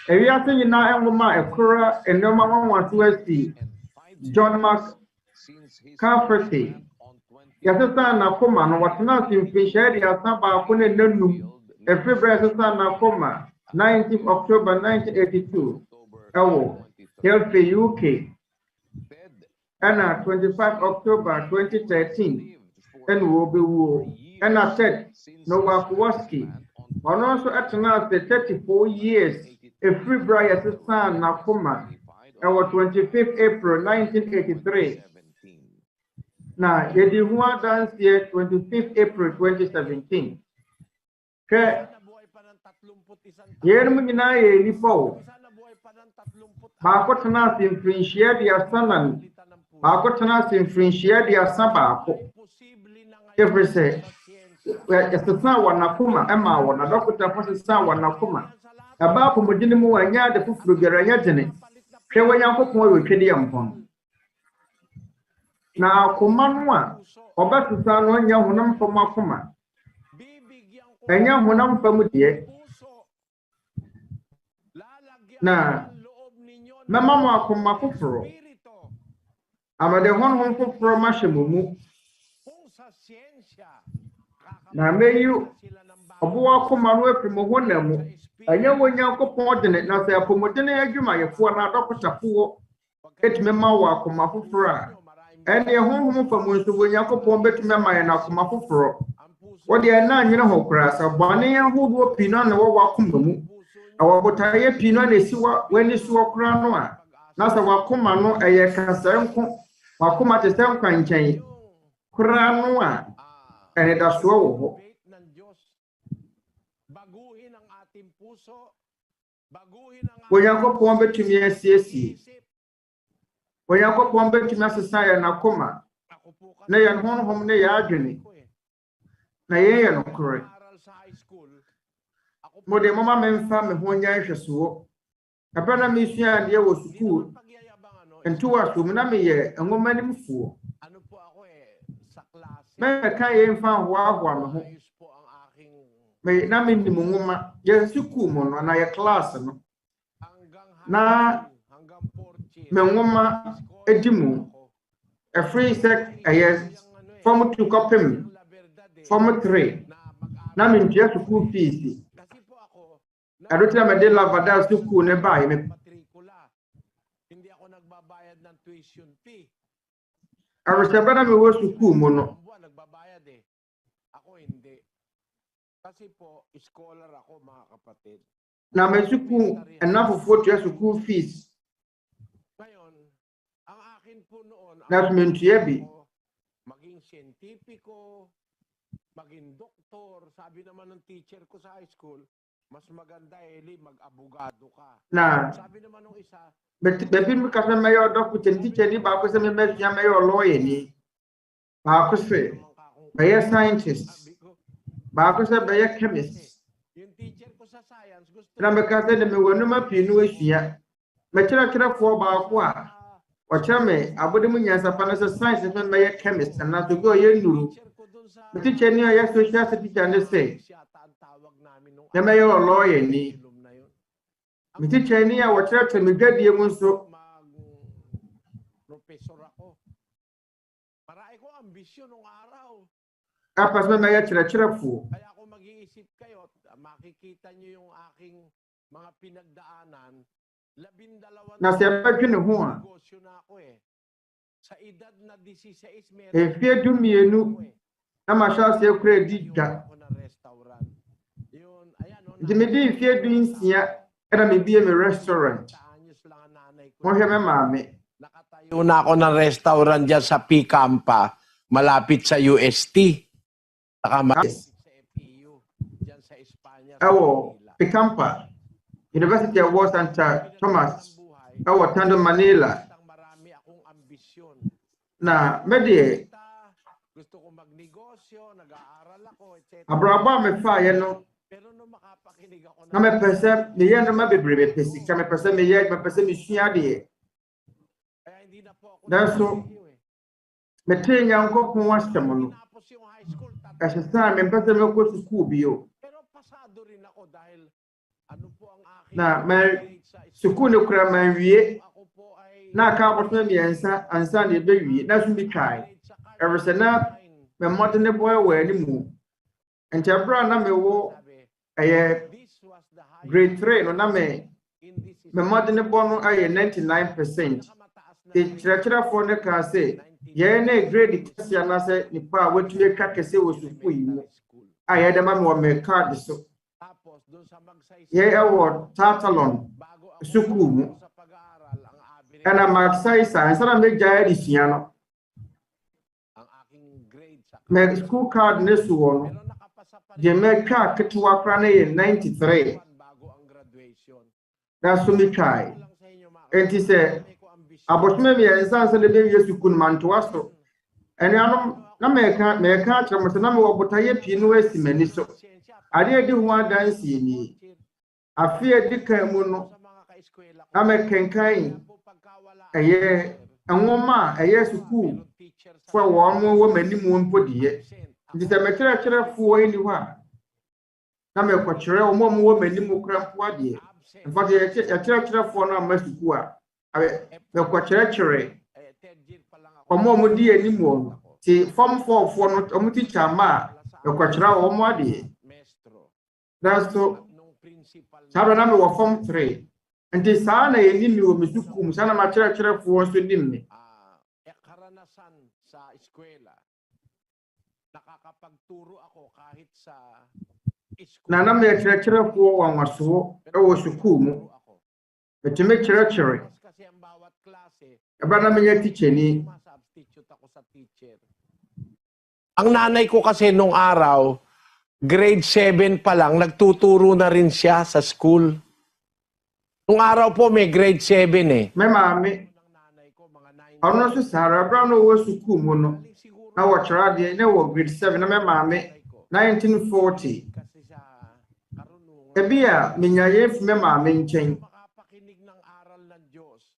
Ewiase nyinaa nwoma a ɛkora nneɛma nwanwaso asi. John McCafferty. Yɛsesa n'akoma no wɔtena ase mfinhyia de asa baako ne nnanum. Every breath is Nakoma, 19th October 1982, Ewo, Helfe UK, and 25 October 2013, and Wobewo, and Ted Nowakowski, and also at now 34 years, a free bright son Nakoma, our 25th April 1983. Now, Yediwa dance year 25th April 2017. Yerum nyinaa yɛ nipa o. Baako tena ase mfirinhyia de asa nan. Baako tena ase mfirinhyia de asa baako. Ɛfiri sɛ, ɛsesa wɔ n'akoma ɛma wɔ na dɔkotafo sesa wɔ n'akoma. Ɛbaa apɔmuden mu a ɛnyɛ ade foforɔ biara ɛnyɛ dene. Hwɛ wɔ Nyankopɔn yɛ otwedeɛ mpɔn. Na akoma no a ɔbɛsesa no nyɛ honam fam akoma. Ɛnyɛ honam fam deɛ. Na mema mo akoma foforo amade honhom foforo ma hye mu Kung sa siyensya, na meyu obo akoma no afiri mo honam mu anya wonyankopɔn de ne na sɛ apomodene adwumayɛfoɔ na adɔkotafoɔ etime ma wo akoma foforo a ɛne honhom fa mu nso wonyankopɔn betime ma yɛ na akoma foforo wode ɛna nyene ho kora sɛ bɔne ahodoɔ pii no na wɔwɔ akoma mu awɔ botaye pii no na esiwa wani so kora no a na sɛ wakoma no ɛyɛ kasa nko wakoma te sɛ nkwankyɛn kora no a ɛne da so wɔ hɔ ng Diyos. Baguhin ang ating puso, baguhin ang Onyankopɔn betumi asiesie isip. Onyankopɔn betumi asesa yɛn akoma Ako po kasi na yɛn honhom ne yɛn adwene na yɛn yɛ nokore aral sa high school. Ako po mo de mama memfa me ho nya nhwɛsoɔ ɛbɛ na mesua adeɛ wɔ sukuu pagyayabang ntoa so mu na meyɛ nwomanimfoɔ ano po ako sa klase. mɛka yɛn mfa hoahoa me ho Ayos po ang aking me na menim nwoma yɛn sukuu mu no na yɛ class no hanggang na hanggang 14. me nwoma edi mu ɛfiri sɛ ɛyɛ form 2 kɔpem form 3 na mentua sukuu fees Kasi po ako, ɛdo tira mɛde lavada sukuu ne baeɛ me matrikula. Hindi ako nagbabayad ng tuition fee. awesɛbɛ na mewɔ sukuu mu no Ang buwan nagbabayad eh. Ako hindi. Kasi po, scholar ako mga kapatid. na me sukuu ɛna fofoɔ tua sukuu fees Ngayon, ang akin po noon, na ang mentua bi ako, maging siyentipiko, maging doktor. Sabi naman ng teacher ko sa high school, mas maganda Eli, mag-abogado ka. na Sabi naman ng isa, baabi mu kasa mɛyɛ ɔdɔfo kyɛnti ni baako sɛ memɛsua mɛyɛ lawyer ni baako sɛ naman ka akong bɛyɛ scientist sabi ko, baako sɛ bɛyɛ chemist yung teacher ko sa science, gusto na mɛka sɛ de mewɔ nneɛma pii no asua mɛkyerɛkyerɛfoɔ baako a ɔkyerɛ me abode mu nyansapa no sɛ science sɛ mɛyɛ chemist anaasɛ bi ɔyɛ nnuru teacher ko dun sa me teacher ni a ɔyɛ social studies teacher ne sɛ yata ang tawag namin nung na mɛyɛ lawyer ni film na yun. me teacher ni a wɔkyerɛkyerɛ me dwadie mu nso Mag-professor ako. Marami ko ambisyon nung araw. apɛ sɛ mɛyɛ kyerɛkyerɛfoɔ Kaya kung mag-iisip kayo, makikita nyo yung aking mga pinagdaanan. 12 na sɛ ɛbɛdwe ne ho a negosyo na ako eh. Sa edad na 16, meron ɛfie dumienu na mahyɛ aseɛ kora adi dwa ako na restaurant. Yun, ayan, no, nti mede mfie dunsia ɛna mebie me restaurant anyos lang ang nanay ko. mohwɛ me maame Nakatayo na ako ng restaurant dyan sa Picampa, malapit sa UST. Saka malapit sa FEU, dyan sa Espanya. sa ɛwɔ Manila. Picampa University of Santa Thomas Buhay, ɛwɔ Tando Manila marami akong ambisyon. na mede Gusto ko magnegosyo, nag-aaral ako, etc. abrabɔ a mefaeɛ no Pero nung makapakinig ako na mepɛ sɛ meyɛ nneɛma bebree mepɛ sika mepɛ sɛ mepɛ sɛ mesua adeɛ kaya hindi na po ako nanso nagsisigil eh. metee Nyankopɔn asɛm no Tinapos yung high school, ɛhyɛ sɛ a mempɛ sɛ mɛkɔ sukuu bio pero pasado rin ako dahil ano po ang aking na grade sa sukuu no kora manwie Ako po ay na aka abɔtoma mmiɛnsa ansa na ɛbɛwie na so metwae grade sa ɛwɔ sɛ na me mmɔdene bɔ wɔ animu nti ɛberɛ a na mewɔ sabi, ɛyɛ this was the highest grade 3 no na me in this mmɔdene bɔ no ayɛ 99%. pinakamataas na Te kyerɛkyerɛfoɔ no kaa sɛ yɛn na grade kɛse anaasɛ nipa a watumi atwa kɛse wɔ sukuu yi mu school. a yɛde ma me wɔ me card so Tapos doon sa magsaysay yɛn ɛwɔ Tatalon bago ako sukuu mu sa pag-aaral ang average ɛna magsaisa nsa na megyae adesua no ang aking grade sa me school card ne so wɔ no pero nakapasa pa deɛ matwa ketewa koraa no yɛ 93 bago ang graduation. na so metwae Lang sa inyo mga enti sɛ abɔtoma mmiɛnsa nsa na bɛwie sukuu no mantoa so ɛnuanom na mɛka akyerɛ mo sɛ na mewɔ botaeɛ pii no asi m'ani so adeɛ di ho adanseɛ nie afe a di kan mu no na mɛkenkan ɛyɛ nwoma a ɛyɛ sukuu fo a wɔn wɔ m'anim mpo deɛ nti sɛ mɛkyerɛkyerɛfoɔ ani hɔ a na mɛkɔkyerɛ wɔn a wɔwɔ m'anim kora mpo adeɛ mfa sɛ yɛkyerɛkyerɛfoɔ no amma sukuu a mɛkɔkyerɛkyerɛ Omo di animo. Ti form 4 for no omo teacher ma e kwakyerɛ omo ade. That's so. Sabe na me wo form 3. Nti saa na yeni mi wo mesukum saa na ma kyerɛkyerɛ fo so dim me. Karanasan sa eskwela. Nakakapagturo ako kahit sa Na na me kyerɛkyerɛ fo wanwaso e wo sukuu mu. Metime kyerɛkyerɛ. Kasi ang bawat klase, Eba na me nya teacher ni. substitute ako sa teacher. Ang nanay ko kasi nung araw, grade 7 pa lang, nagtuturo na rin siya sa school. Nung araw po may grade 7 eh. Me maame. Ano so sara bra no wo sukuu mu no. Na wo kyerɛ de na wo grade 7 na me maame 1940. Ebia minyaye fu me maame nkyɛn. Makapakinig ng aral ng Diyos.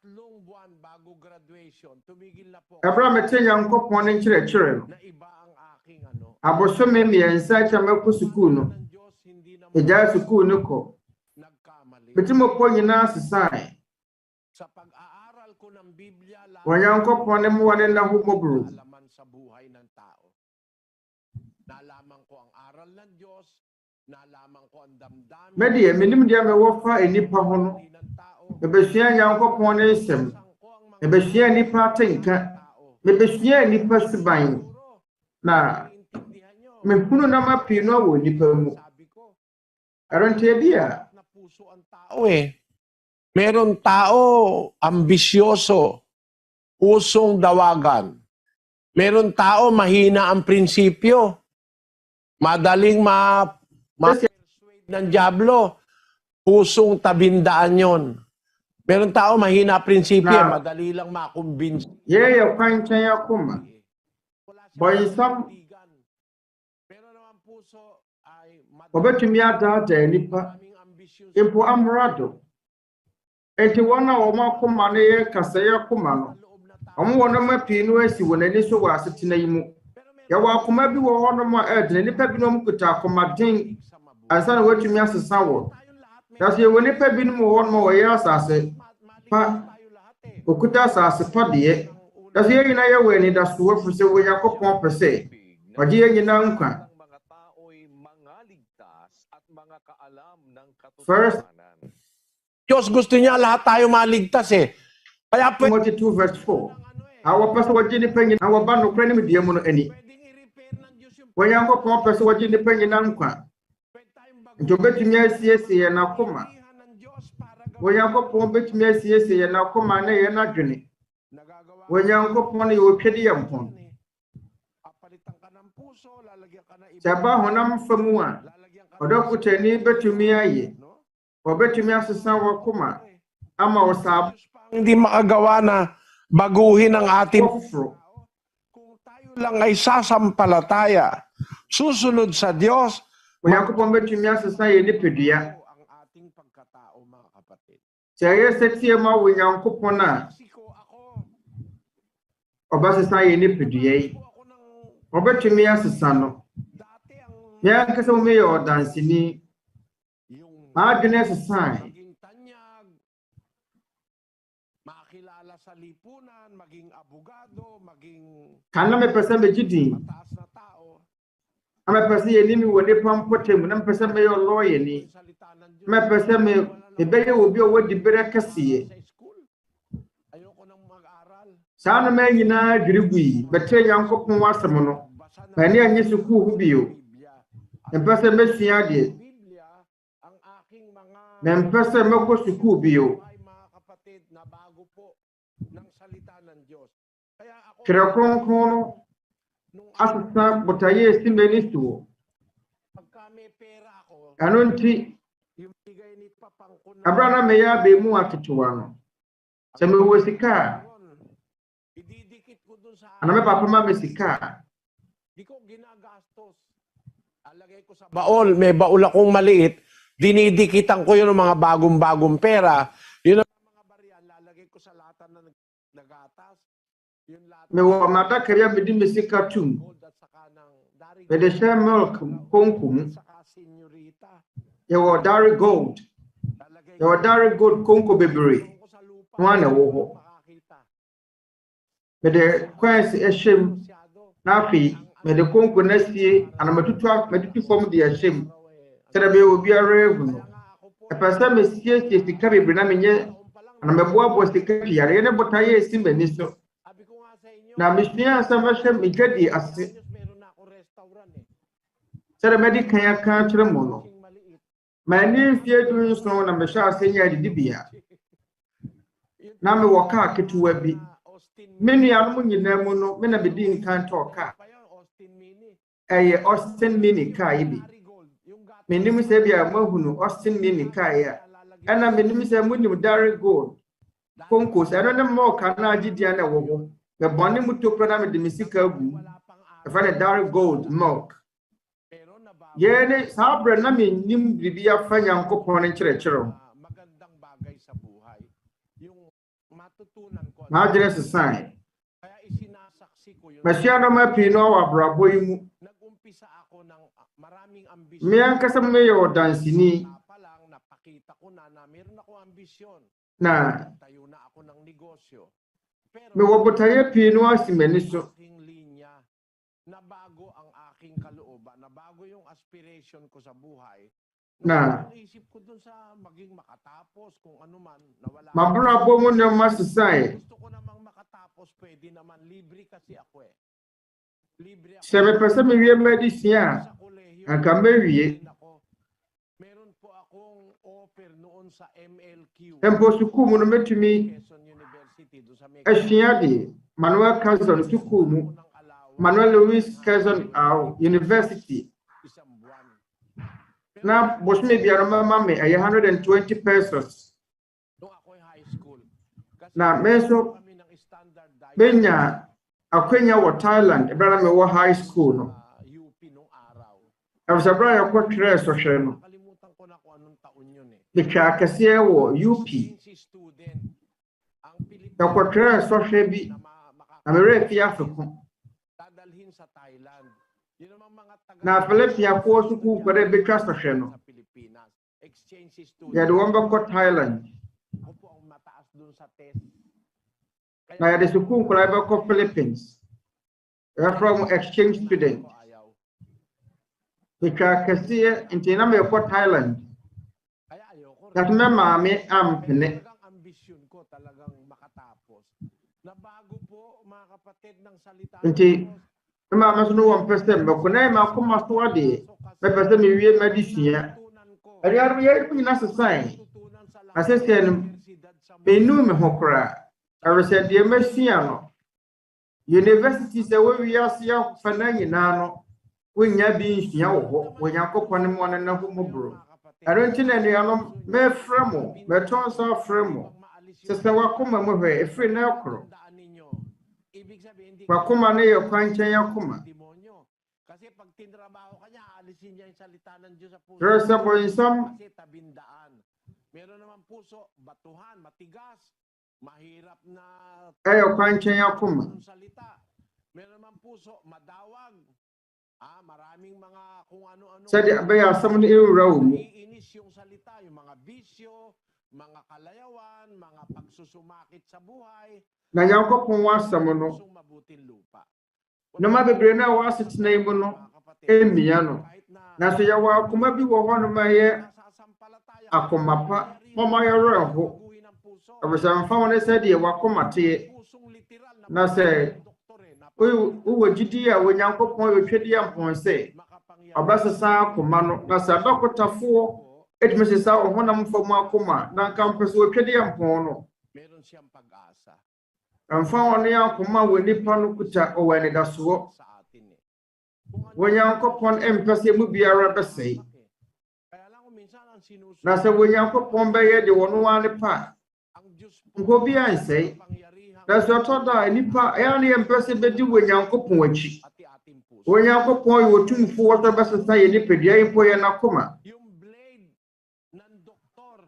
3 buwan bago graduation, tumigil na po. Ebra mete Nyankopɔn ne kyerɛkyerɛ no. Na iba ang aking ano. Abosome miɛnsa kyɛ me ko sukuu no. Egya sukuu no kɔ. Beti mo po nyinaa sesae. Sa pag-aaral ko ng Biblia, Nyankopɔn ne mo wane na humobro. alaman sa buhay ng tao. Nalaman ko ang aral ng Diyos, nalaman ko ang damdamin Me de menim de me wo fa enipa ho no. ng tao. Mebesua Nyankopɔn ne nsɛm. Mebesua nipa tenka. Mebesua nipa siban. Na mehunu na mapi no wɔ nipa mu. Sabi ko, Aronte bia na puso ang tao eh. Meron tao ambisyoso, pusong dawagan. Meron tao mahina ang prinsipyo. Madaling ma-persuade ng diablo. Pusong tabindaan yon. Meron tao mahina ang prinsipyo, Na- madali lang makumbinsi. ye kwan kyɛn akoma. Bɔnsam Pero naman puso ay obetumi adaadaa nipa. maraming ambisyon. Mpo amrado. Enti wɔn a wɔn akoma no yɛ kasa yɛ akoma no. Wɔn wɔ no mapi no asi wɔ n'ani so wɔ asetena yi mu. Yɛwɔ akoma bi wɔ hɔ nom a ɛdene nipa bi nom kuta akomaden ansa na wɔatumi asesa wɔ. Yɛsɛ yɛwɔ nipa bi nom wɔ hɔ nom a wɔyɛ asase pa. Okuta asase pa deɛ. Yɛsɛ yɛn nyinaa yɛwɔ anidasoɔ firi sɛ Onyankopɔn pɛ sɛ ɔgye yɛn nyinaa nkwa. Ang mga tao'y mangaligtas at mga kaalam ng First katotohanan. Diyos gusto niya lahat tayo maligtas eh. Kaya Timothy 2 verse 4. A wɔpɛ sɛ wɔgye nipa nyinaa wɔba nokorɛ ne medua mu no ani. pwedeng i-repair ng Diyos yung Onyankopɔn pɛ sɛ wɔgye nipa nyinaa nkwa. pwede tayong Nti obetumi asiesie yɛn akoma. ng Diyos para gawin. Onyankopɔn betumi asiesie yɛn akoma ne yɛn adwene. Nagagawa Onyankopɔn yɛ otwadi yɛn mpɔn. Papalitan ka ng puso, lalagyan ka ng Sɛ ɛba honam fa mu a, lalagyan ka ɔdɔkotani betumi ayɛ. no? Ɔbetumi asesa wɔ akoma ama wo saa Hindi makagawa na baguhin ang ating foforɔ. kung tayo lang ay sasampalataya, susunod sa Diyos, Onyankopɔn betumi asesa yɛn nipadua. ang ating pagkatao, mga kapatid. Sɛ ɛyɛ sɛ tie ma Onyankopɔn a, Siko ako, ɔbɛsesa yɛn nipadua yi. ako ng Ɔbɛtumi asesa no. dati ang Yɛn ankasa mo yɛ ɔdanseni. yung Adwene sesae. maging tanyag, makilala sa lipunan, maging abogado, maging Ka na mepɛ sɛ megye din. mataas na tao, Na mepɛ sɛ yɛni me wɔ nipa mpɔtam. Na mepɛ sɛ meyɛ ɔlɔyɛni. yung salita ng Diyos. Mepɛ sɛ mebɛyɛ obi a wɔdi berɛ kɛseɛ. Sa school, ayoko nang mag-aral. Saa noma nyinaa dwiri gu yi. Bɛtɛ Nyankopɔn asɛm no. Basa na Pani anyɛ sukuu ho bio. Biblia. Mempɛ sɛ mesua adeɛ. Biblia, ang aking mga Mempɛ sɛ mɛkɔ sukuu bio. ay mga kapatid na bago po ng salita ng Diyos. Kaya ako, Twerɛ Kronkron no nung asesa botaeɛ a esi m'ani so. pagka may pera ako, Ɛno nti, yung bigay ni Papang ko abra na meyɛ abɛmu aketewa no. Sɛ mewɔ sika a, ididikit ko dun sa ana me papa ma me sika a, di ko ginagastos. Alagay ko sa baol, may baul akong maliit, dinidikitan ko yun ng mga bagong-bagong pera. Yun ang mga bariyan, lalagay ko sa lata na nagatas. Yung lata mewɔ m'adakari a mede me sika tum. gold at saka ng dari Mede hyɛ milk konko mu. at saka senyorita. Yɛwɔ Dairy Gold. Lalagay Yɛwɔ Dairy Gold konko bebree. ko sa lupa. Ho a na ɛwɔ hɔ. Makakita. mede kwans ehwem na afi mede konko na sie ana matutu fom de ehwem tere be obi ara ehu no epesa me sie sika bebre na menye ana meboa sika piare ye ne botaye esi mani so na mesua asa mahwem igadi ase tere mede kan aka kire mo no mani fie dun so na mehwa ase nya didibia na me woka ketewa bi menu anu nyina mu no me na bedi nkan toka Austin mini car ibi menim se bia mahunu Austin mini car ya ana menim se munim dare gold konkos ana ne mo kana agidia na wo ho me bone mutopro na me de misika gu e fa ne dare gold milk ye ne sabre na menim bibia fa nyankopon ne kyerɛkyerɛ magandang bagay sa buhay yung matutunan ko na adress sign kaya isinasaksi ko yun Masiano mapino wa brabo yimu nag-umpisa ako ng maraming ambisyon me ankasa me yo dansini pa lang napakita ko na meron ako ambisyon na tayo na ako ng negosyo pero me wobotaye pino asimani so aking linya na bago ang aking kalooban na bago yung aspiration ko sa buhay na isip ko dun sa maging makatapos kung ano man nawala mabrabo mo ne masisai gusto ko namang makatapos pwede naman libre kasi ako libre ako sebe pesa me wie medicine sa kolehiyo anka mewie meron po akong offer noon sa MLQ empo suku mu no metumi Quezon University do sa afiade Manuel Cousin suku mu Manuel Louis Cousin University isang buwan na bosme biara mama me 120 pesos nung ako high school kasi na meso kami ng standard diet benya akwenya wo Thailand ebra me wo high school no UP nung araw absabra ya ko tres so hwe no nakalimutan ko na kung anong taon yun bitwa kase wo UP student ang ya ko tres so hwe bi na me re fi afiko dadalhin sa Thailand yun ang mga taga na Philippines ko suku ko re bitwa so hwe no sa Pilipinas exchange student ya de womba ko Thailand ako po ang mataas dun sa test na ya de suku ko la ba ko Philippines ya from exchange student bitwa kase intina me ko Thailand kaya ayoko that me mami ampene talagang ambisyon ko talagang makatapos na bago po mga kapatid ng salita Nti ma masunu won pese me ko na ma ko maso ade me pese me wie medicine ari ari ye ku na sesai asese no benu me hokra arese de masia no university se wo wi asia fana nyina no wonya bi nhia wo ho wonya kopone mo na ho mobro aro nti na ne no me fremo me ton so fremo sese wa koma mo hwe efre na akro ibig sabihin hindi wakoma ne yo kwanchen yakoma demonyo kasi pag tinrabaho ka niya alisin niya yung salita ng Diyos sa puso resa boysam kasi tabindaan meron naman puso batuhan matigas mahirap na ayo kwanchen yakoma salita meron naman puso madawag maraming mga kung ano-ano sadi abaya samno iuraw mu iinis yung salita yung mga bisyo mga kalayawan mga pagsusumakit sa buhay na yankopon wasam no mabuting lupa no ma bebre na wasetena mu no emia no na so yawa akoma bi wo ho no maye akoma pa mama yoro ho abisa mfa wona sadi wakoma te na se o gidi a wonyankopon wetwedi ampon se abasesa akoma no na se abakotafo etmesesa ohonam famu akoma na kampeso wetwedi ampon no meron siyang pag-asa amfa wona yakoma wonipa no kuta o wani daso sa atin wonyankopon empese mu biara besei kaya lang kung minsan ang sinusunod na se wonyankopon beye de wono wane pa ang Diyos ngo bi ansei na so toda nipa ya ne empese bedi wonyankopon achi ating puso wonyankopon yo tumfu wota besesa ye nipa dia impo ye nakoma yung blade ng doktor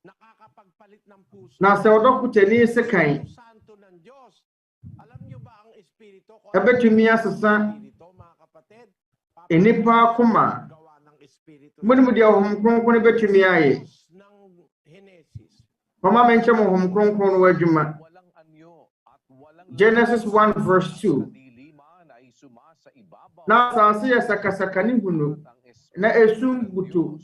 nakakapagpalit ng puso na se odokutani sekan santo ng Diyos alam niyo ba ang espiritu ko ebetumi asesa espiritu mga kapatid enipa akoma gawa ng espiritu munmu dia hom kronkron betumi aye ng Genesis mama menche mo hom kronkron no adwuma walang anyo at walang Genesis 1 verse 2. Na asase yɛ sakasakane hunu na esum butu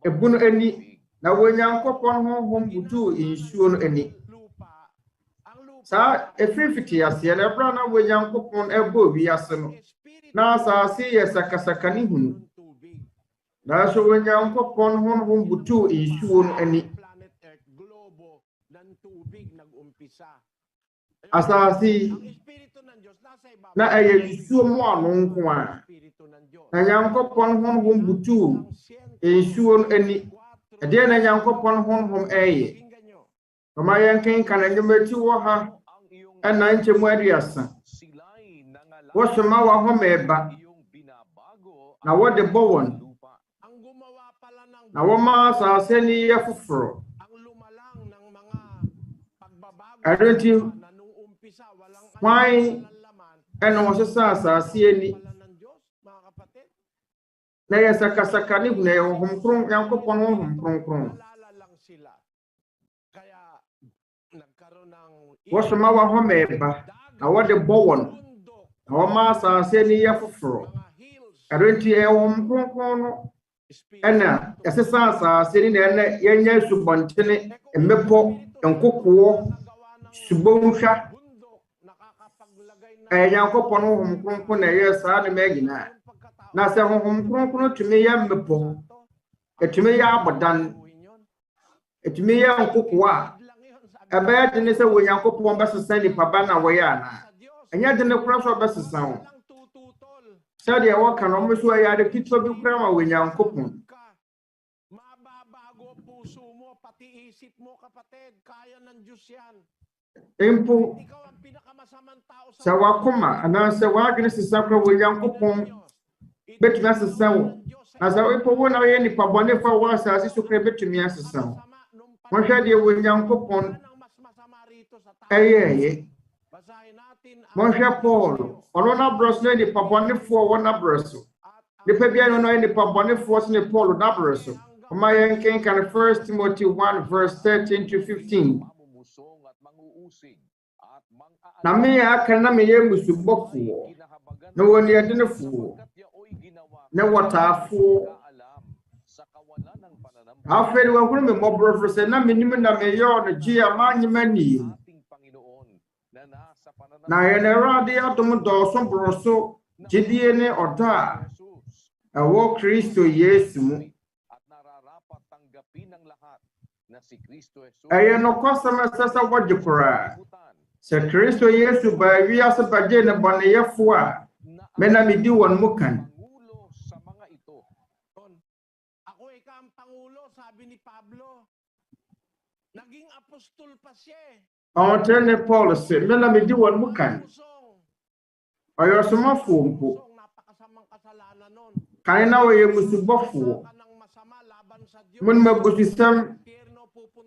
ebunu ani na Onyankopɔn honhom butu nsuo no ani. Sa efifiti ase na ebra na Onyankopɔn ebo wiase no na asase yɛ sakasakane hunu na so Onyankopɔn honhom butu nsuo no ani. Asase na nsuo mu ano nko a na Nyankopɔn honhom butu nsuo no ani. Ɛdeɛ na Nyankopɔn honhom ɛyɛ. Kama yɛnken kana nyemati wɔ ha ɛna nkyɛmu aduasa. Wɔsoma wɔ hɔ mɛba na wɔde bɔ wɔn na wɔma asase ni yɛ foforo. Ɛno nti hwan ɛna wɔsesa asase ani na yɛ sakasaka ne hunu yɛ honhom kron Nyankopɔn honhom kronkron. Wɔsoma wɔ hɔ mɛba na wɔde bɔ wɔn na wɔma asase ni yɛ foforo. Ɛno nti yɛ honhom kronkron no ɛna ɛsesa asase ni na ɛna yɛnyɛ subɔntene mmepɔ nkokoɔ subonhwa Nyankopɔn honhom kronkron na yɛ saa ne magina. Na sɛ honhom kronkron tumi yɛ mmepɔ etumi yɛ abodan etumi yɛ nkokoɔ a ɛbɛyɛ de ne sɛ Onyankopɔn bɛsesa nipa ba na wɔyɛ ana. Ɛnyɛ de ne kora so bɛsesa wo. Sɛ deɛ wɔka no mo so ayɛ ade kitwa bi kora ma Onyankopɔn. Empo sɛ wakoma anaasɛ wadwene sesa kora Onyankopɔn betumi asesa wo. Na sɛ epo wo na yɛ nipa bɔne fa wɔ asase so kora betumi asesa wo. Mohwɛ deɛ Onyankopɔn ɛyɛ. Mohwɛ Paul ɔno na bros na nipa bɔnefoɔ wɔ na bros. Nipa bia no yɛ nipa bɔnefoɔ so ne Paul na bros. Ɔma yɛnken kan 1 Timothy 1 verse 13 to 15. Na me aka na me yɛ musubɔfoɔ na wɔn yɛ denefoɔ na wɔtaafoɔ. Afei wɔn kunu me mɔboro for sɛ na me nim na me yɛ ɔno gye a ma nyima ni. Na yɛ na Awurade adom dɔɔso boroso gyidie ne ɔdɔ a ɛwɔ Kristo Yesu mu. Ɛyɛ nokwasɛm ɛsɛ sɛ wɔgye koraa. Sɛ Kristo Yesu ba wiase bagye ne bɔneyɛfo a mena medi wɔn mu kan. Ɔnte ne Paul sɛ mena medi wɔn mu kan. Ɔyɛ ɔsomafo mpo. Kan na ɔyɛ musubɔfoɔ. Mun mabusisam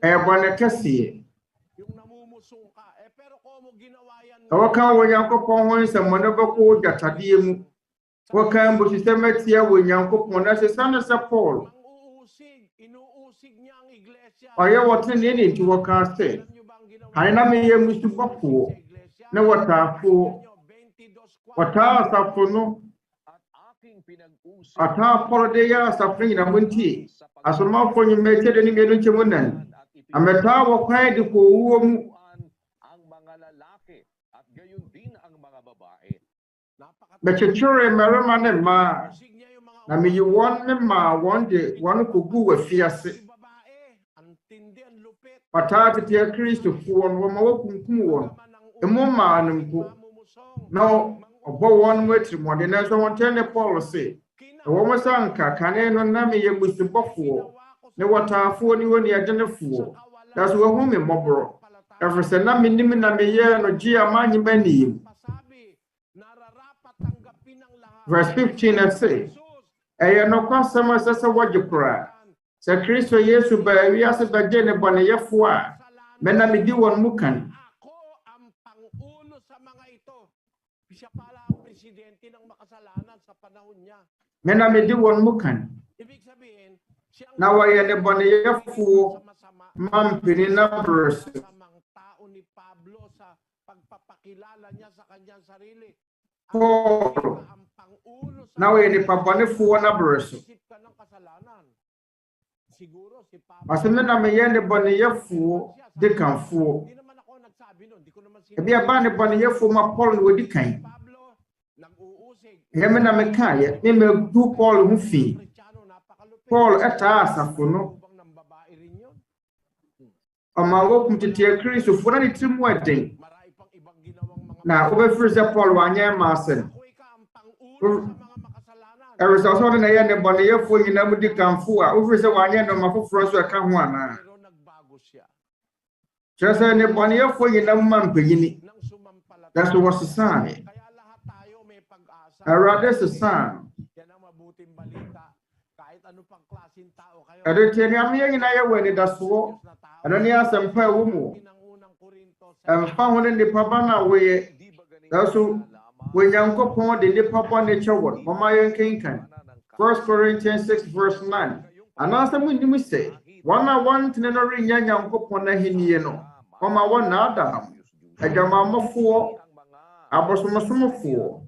ɛbɔne kɛseɛ. Wɔka Onyankopɔn ho nsɛm no bɛkɔ gyatadeɛ mu. Wɔka mbusisam atia Onyankopɔn na sesa ne sɛ Paul. Ɔyɛ wɔte ne nti wɔka sɛ han na meyɛ musubɔfoɔ na wɔtaafoɔ. Wɔtaa asafo no ɔtaa Paul de yɛ asafo nyina mo ntie. Asomafo nyima kyɛde ne mmienu nkyɛmu nan. Ametaa wɔ kwan de kɔ owuo mu. Mekyekyerɛ mmarima ne mmaa na meyi wɔn ne mmaa wɔn de wɔn kogu wɔ afiase. Ɔtaa tete Kristofoɔ no wɔma wɔkunkum wɔn. Emu mmaa no mpo na ɔbɔ wɔn mu atirimɔden na nso wɔn kyɛn ne Paul se wɔn sanka kane no na meyɛ musubɔfoɔ ne wɔtaafoɔ ne wɔn yɛdenefoɔ. Na so wɔhu me mmɔborɔ. Ɛfiri sɛ na menim na meyɛ no gye a manyema nim. Verse 15 ɛse ɛyɛ nokwasɛm ɛsɛ sɛ wɔgye koraa. Sɛ Kristo Yesu ba wiase bagye ne bɔneyɛfoɔ a mena medi wɔn mu kan. Mena medi wɔn mu kan. Na wɔyɛ ne bɔneyɛfoɔ mampini na berɛ so. ipakilala niya sa kanyang sarili. Paul, now in the Papane for Nabraso. Asemena me yende bone yefo de kanfo. Ebi aba ne bone yefo ma Paul no di kan. Yemena me kan ye me du Paul hu fi. Paul eta asafo no. Ama wo kumtete Kristo fo na ni trimu eden. Na obefiri se Paul wanye masen. Erisa so na yende bone yefo nyina mu di kanfo a obefiri se wanye no mafoforo so eka ho ana. Just ne bone yefo nyina mu mampanyini. That's what the sign. Awurade se sign. Adeteni amiye nyina ye weni daso. Anani asempa ewo mu. Emfa ho ne nipa ba na we. Daso Wenyankopon de nipa ba ne chewon. Mama yen kenkan. 1 Corinthians 6 verse 9. Anasa mu ndim se, wana wantene no renya Nyankopon na hiniye no. Mama wana adam. Adwamamofo, abosomosomofo,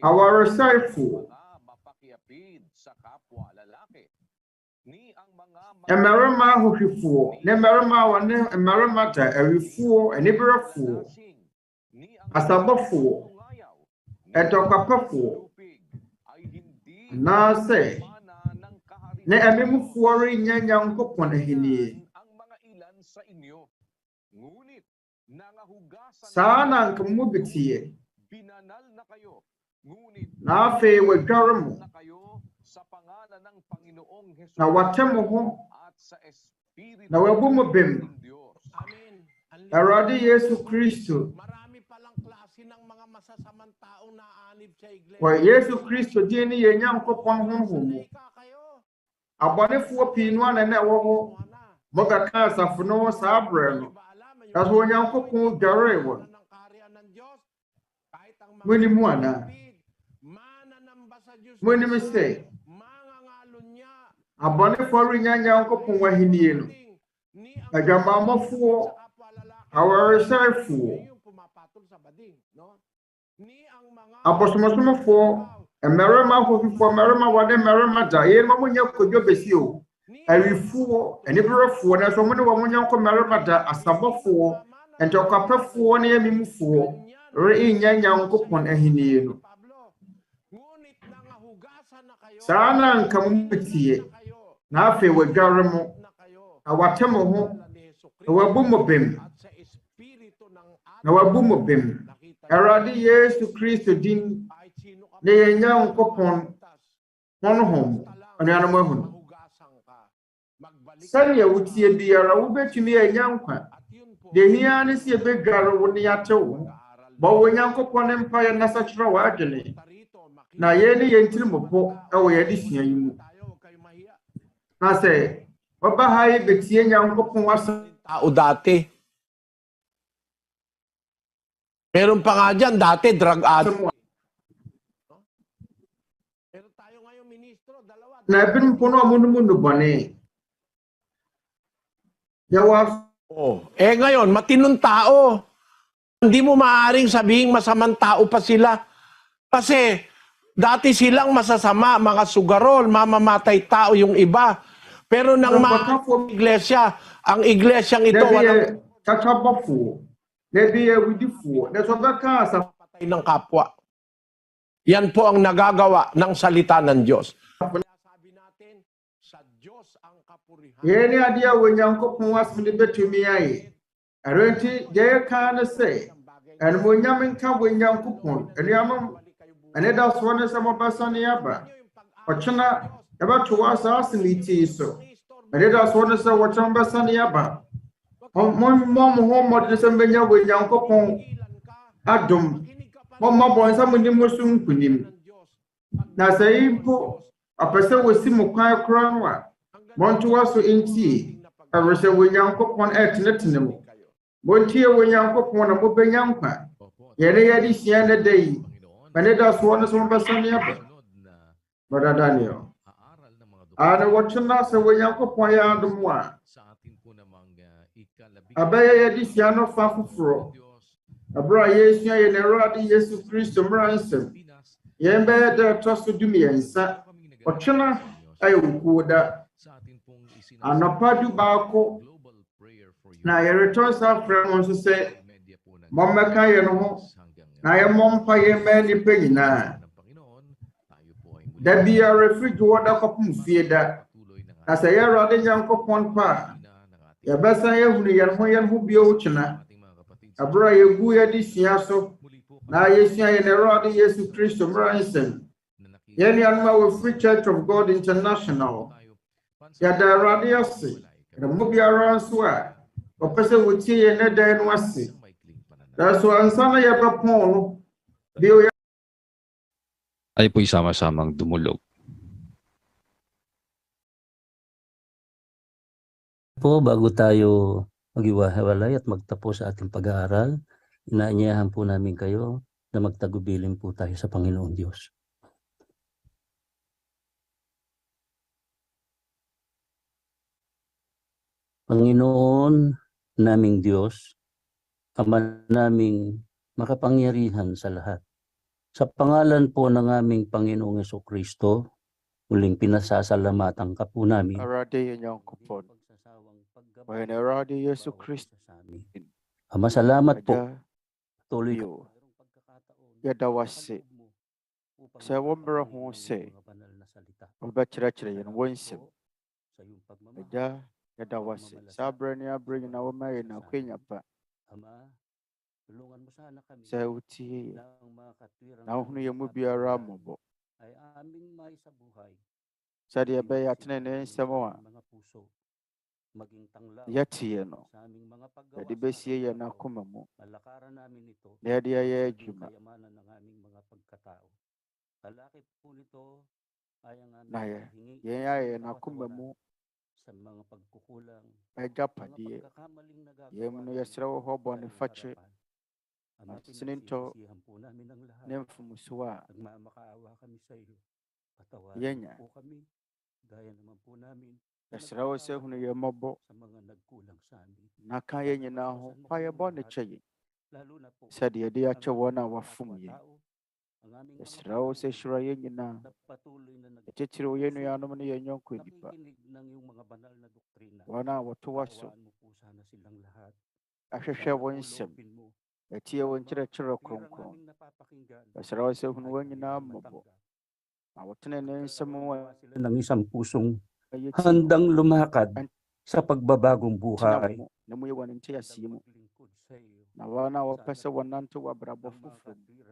awaresayfo, emerema ahohwefo, ne merema wane emerema ta awifo, eniberefo, asabofo, etokapafo, na se ne ememufo renya Nyankopon na hiniye. Sana nkamu bitiye na afe wadwaremu na watemu ho na wabumu bem Awurade Yesu Kristo wa Yesu Kristo dini ye Nyankopon honhom abonefo pinu anene wo ho moga ka asafo no sabre no that's when Nyankopon dware wo Mweni mwana Mweni mistake abone for Nyankopon wa hiniye no adwamamofo awaresayfo abosomosomofo emerema hofifo emerema wade merema da ye ma munya kodwo besi o awifo eniberefo na so mo ne wo munya ko merema da asabofo entokapefo ne yemimfo re nya Nyankopon ahiniye no sana nkamutie na afe wadwaremo awatemo ho wabumo bem na wabumo bem Awurade Yesu Kristo din ne ye Nyankopon honhom anuanom ahunu sani ya wutie biara wobetumi ye nyankwa de hia ne se bedware wo ne yatewo bo wo Nyankopon mpa ye nasachira wa adwene na ye ne ye ntirimopo ewo ye de sua yimu na se oba haye betie Nyankopon wasa tao dati. Meron pa nga dyan, dati drug addict. Pero tayo ngayon, ministro, dalawa. Na pinpuno mundo bane. Yawas. Ngayon, matinong tao. Hindi mo maaaring sabihin masamang tao pa sila. Kasi dati silang masasama, mga sugarol, mamamatay tao yung iba. Pero nang iglesia, ang iglesyang ito, walang tatabafu. Nebi widifu. Nesobaka sa patay ng kapwa. Yan po ang nagagawa ng salita ng Diyos. Sabi natin, sa Diyos ang kapurihan. Yeni adia Nyankopon wasmini betumi aye. Arenti je kana say. And mo nyamin ka Nyankopon. Eniamam aneda swane sa mabasane yaba. Ochana eba tuwasa asimiti so. Aneda swane sa wachamba sane yaba. Mom de sembenya Nyankopon adom. Mama bonsa mundi musum kunim. Na sayimpo apese wosi mukwan kranwa. Montu waso inti. Arese Nyankopon etnetenemu. Montie Nyankopon na mobenyankwa. Yene yadi siane dei. Maneda swane so mbasane yaba. Brother Daniel. Ana wachana sa Nyankopon ya adumwa. abɛyɛ yɛdesua no fa foforɔ ɛberɛ a yɛsua yɛn Awurade Yesu Kristo mmara nsɛm yɛn bɛyɛ da ɛtɔ so dumiɛnsa ɔtwena ayɛ wukuo da anɔpa du baako na yɛretɔ sa afrɛ mo nso sɛ mɔmmɛka yɛn ho na yɛmmɔ mpa yɛn mmaa nnipa nyinaa da biara firi dwoɔ da kɔpem fie da na sɛ yɛ Awurade Nyankopɔn pa a yɛbɛsan yɛhunu yɛn ho bio twena ɛberɛ a yɛgu yɛdesua so na yɛsua yɛn Awurade Yesu Kristo mmara nsɛm yɛn nuanom a wɔfiri Church of God International yɛda Awurade ase na mo biara nso a wɔpɛ sɛ wɔtie yɛn nnɛ dan no ase so ansa na yɛbɛpɔn no bio ay po'y sama-samang dumulog. Po, bago tayo maghiwa-hiwalay at magtapos sa ating pag-aaral, inaanyayahan po namin kayo na magtagubilin po tayo sa Panginoon Diyos. Panginoon naming Diyos, Ama naming makapangyarihan sa lahat. Sa pangalan po ng aming Panginoong Jesucristo, muling pinasasalamatan ka po namin. Awurade Nyankopɔn, wɔyɛ Awurade Yesu Kristo. Ama, salamat po. Agya, Tuloy yo, yɛda wo ase sɛ wɔmmerɛ ho sɛ wɔbɛkyerɛkyerɛ yɛn wo nsɛm. Agya, yɛda wo ase saa berɛ ne aberɛ nyinaa wɔma yɛn akwanya pa sɛ wotie yɛn na wohunu yɛn mu biara mmɔbɔ sɛdeɛ ɛbɛyɛ atenenee nsɛm a yɛteɛ no yɛde bɛsie yɛn akoma mu na yɛde ayɛ adwuma na yɛn ayɛ yɛn akoma mu agyapadeɛ yɛn mu no yɛsrɛ wo hɔ bɔne fakyɛ asene ntɔ ne mfomso a yɛnya yɛsrɛ wo sɛ hunu yɛn mmɔbɔ na ka yɛn nyinaa ho fa yɛ bɔne kyɛ yɛn sɛdeɛ yɛde akyɛ wɔn a wɔafom yɛn yɛsrɛ wo sɛ hyira yɛn nyinaa yɛkyekyere wo yɛn nuanom ne yɛn nyɔnko nnipa wɔn a wɔto wa so ahwehwɛ wo nsɛm yɛtie wo nkyerɛkyerɛ kronkron yɛsrɛ wo sɛ hunu wɔn nyinaa mmɔbɔ na wɔtene ne nsɛm ng isang pusong handang lumakad sa pagbabagong buhay. na mo yɛwɔ ne nteaseɛ mu na wɔn a wɔpɛ sɛ wɔnante w'abrabɔ foforɔ mu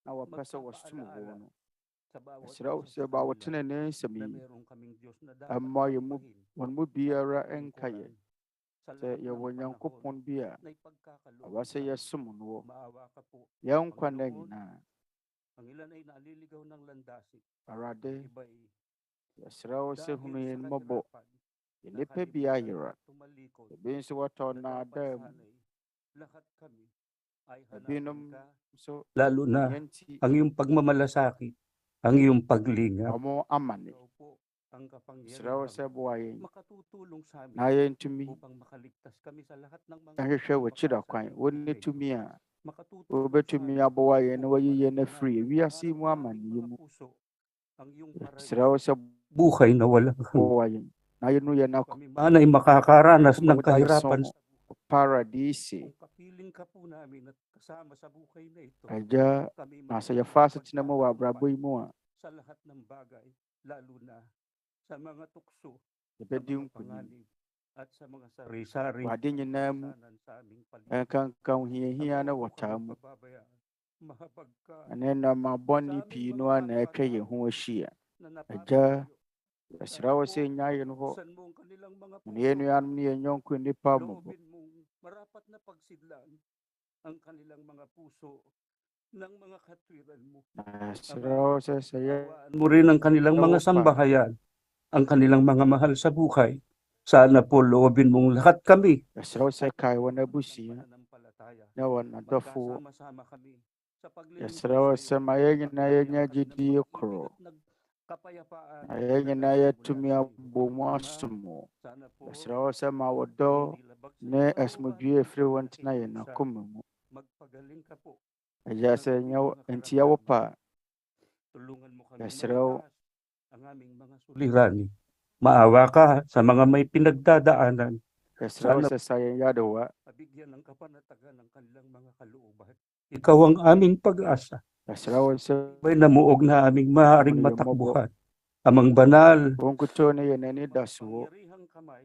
na wɔpɛ sɛ wɔsom wo no yɛsrɛ wo sɛ ba wɔtene ne nsɛm yi amma wɔn mu biara ɛnka yɛn sɛ yɛwɔ Nyankopɔn bi a ɛwɔ sɛ yɛsom no wɔ yɛn nkwa nna nyinaa. Awurade, yɛsrɛ wo sɛ hunu yɛn mmɔbɔ nnipa bi ayera ebi nso wɔtɔ nnaadaa mu ebinom nso Lalo na ang iyong pagmamalasakit, ang iyong paglingap. ɔmo amane yɛsrɛ wo sɛ boa yɛn na yɛntumi ahwehwɛ w'akyiri kwan wone tumi a wobɛtumi aboa yɛn na wayi yɛn afiri ewiase mu amanneɛ mu. Yɛsrɛ wo sɛ buhay na walang boa yɛn na yɛnu yɛn akoma ay makakaranas ng kahirapan paradise. Agya, nasa yɛfa asetena mu wɔ abrabɔ yi mu a yɛbɛdi nkonim wade nyinaa mu ɛnkanka wo hiahia na wɔtaa mu ɛne nnama bɔne pii no a na ɛtwa yɛn ho ahyia. Agya, yɛsrɛ wo sɛ nya yɛn hɔ ne yɛn nuanom ne yɛn nyɔnko nnipa mmɔbɔ yɛsrɛ wo sɛ mo rin ang kanilang mga sambahayan, ang kanilang mga mahal sa buhay. Sana po loobin mong lahat kami. Yɛsrɛ wo sɛ kae wɔn abusua ne wɔn adɔfoɔ. Yɛsrɛ wo sɛ ma yɛn nyinaa yɛnya gyidie korɔ Ayɛ nyinaa yɛtumi abɔ mu asom wo. Yɛsrɛ wo sɛ ma wo dɔ ne asomdwoe ɛfiri wo ntena yɛn akoma mu. Agya sɛ nti yɛwo pa, yɛsrɛ wo Suliranin. Maawa ka sa mga may pinagdadaanan. yɛsrɛ wo sɛ sa yɛn yadewa. Pabigyan ng kapanatagan ng kanilang mga kalooban. Ikaw ang aming pag-asa. Yɛsrɛ wo sɛ May namuog na aming maaaring matakbuhan. Amang banal. kung gusto na yɛn ani da so. Kamay.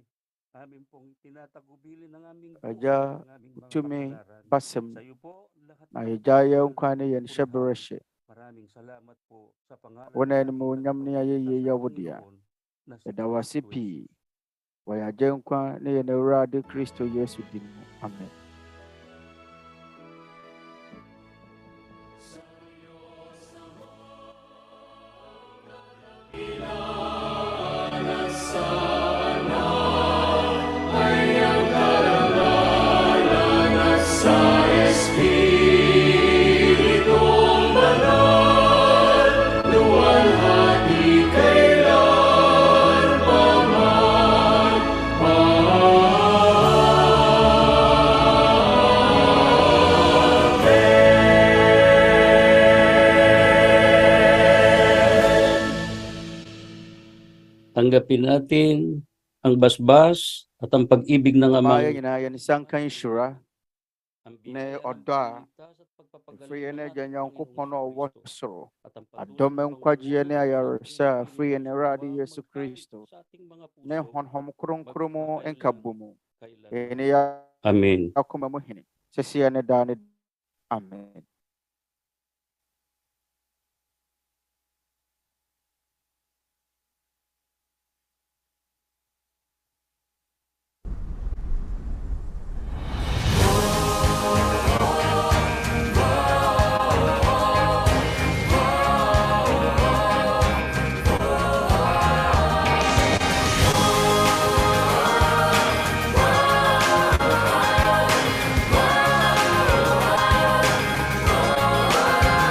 Amin pong tinatagubilin ng aming Agya, tumi pasem Sa iyo po, lahat na hijaya yung kwa ni yan siya bereshe. maraming salamat po sa pangalan Una ng ni mo nyam ni aye yawodia. Panginoon na si Edawasi Kristo pi. Wayaje yung kwa ni yan Awurade Kristo Yesu din mo. Amen. Tanggapin natin ang basbas at ang pag-ibig ng Maya amang ina yan isang kan shura. ang Ne biyaya ng oda. pagligtas at pagpapagaling Free ng ene ating ganyan Panginoong kupono Kristo wasro. at ang Adome yung kwa jene ayar sa free ene Awurade Nawa Yesu magtayo Kristo. sa ating mga puso, Ne honhom kurung magpakailan, enkabumu. kailanman. Ene ya Amen. akuma mo hini. Sesiya ne dani. Amen.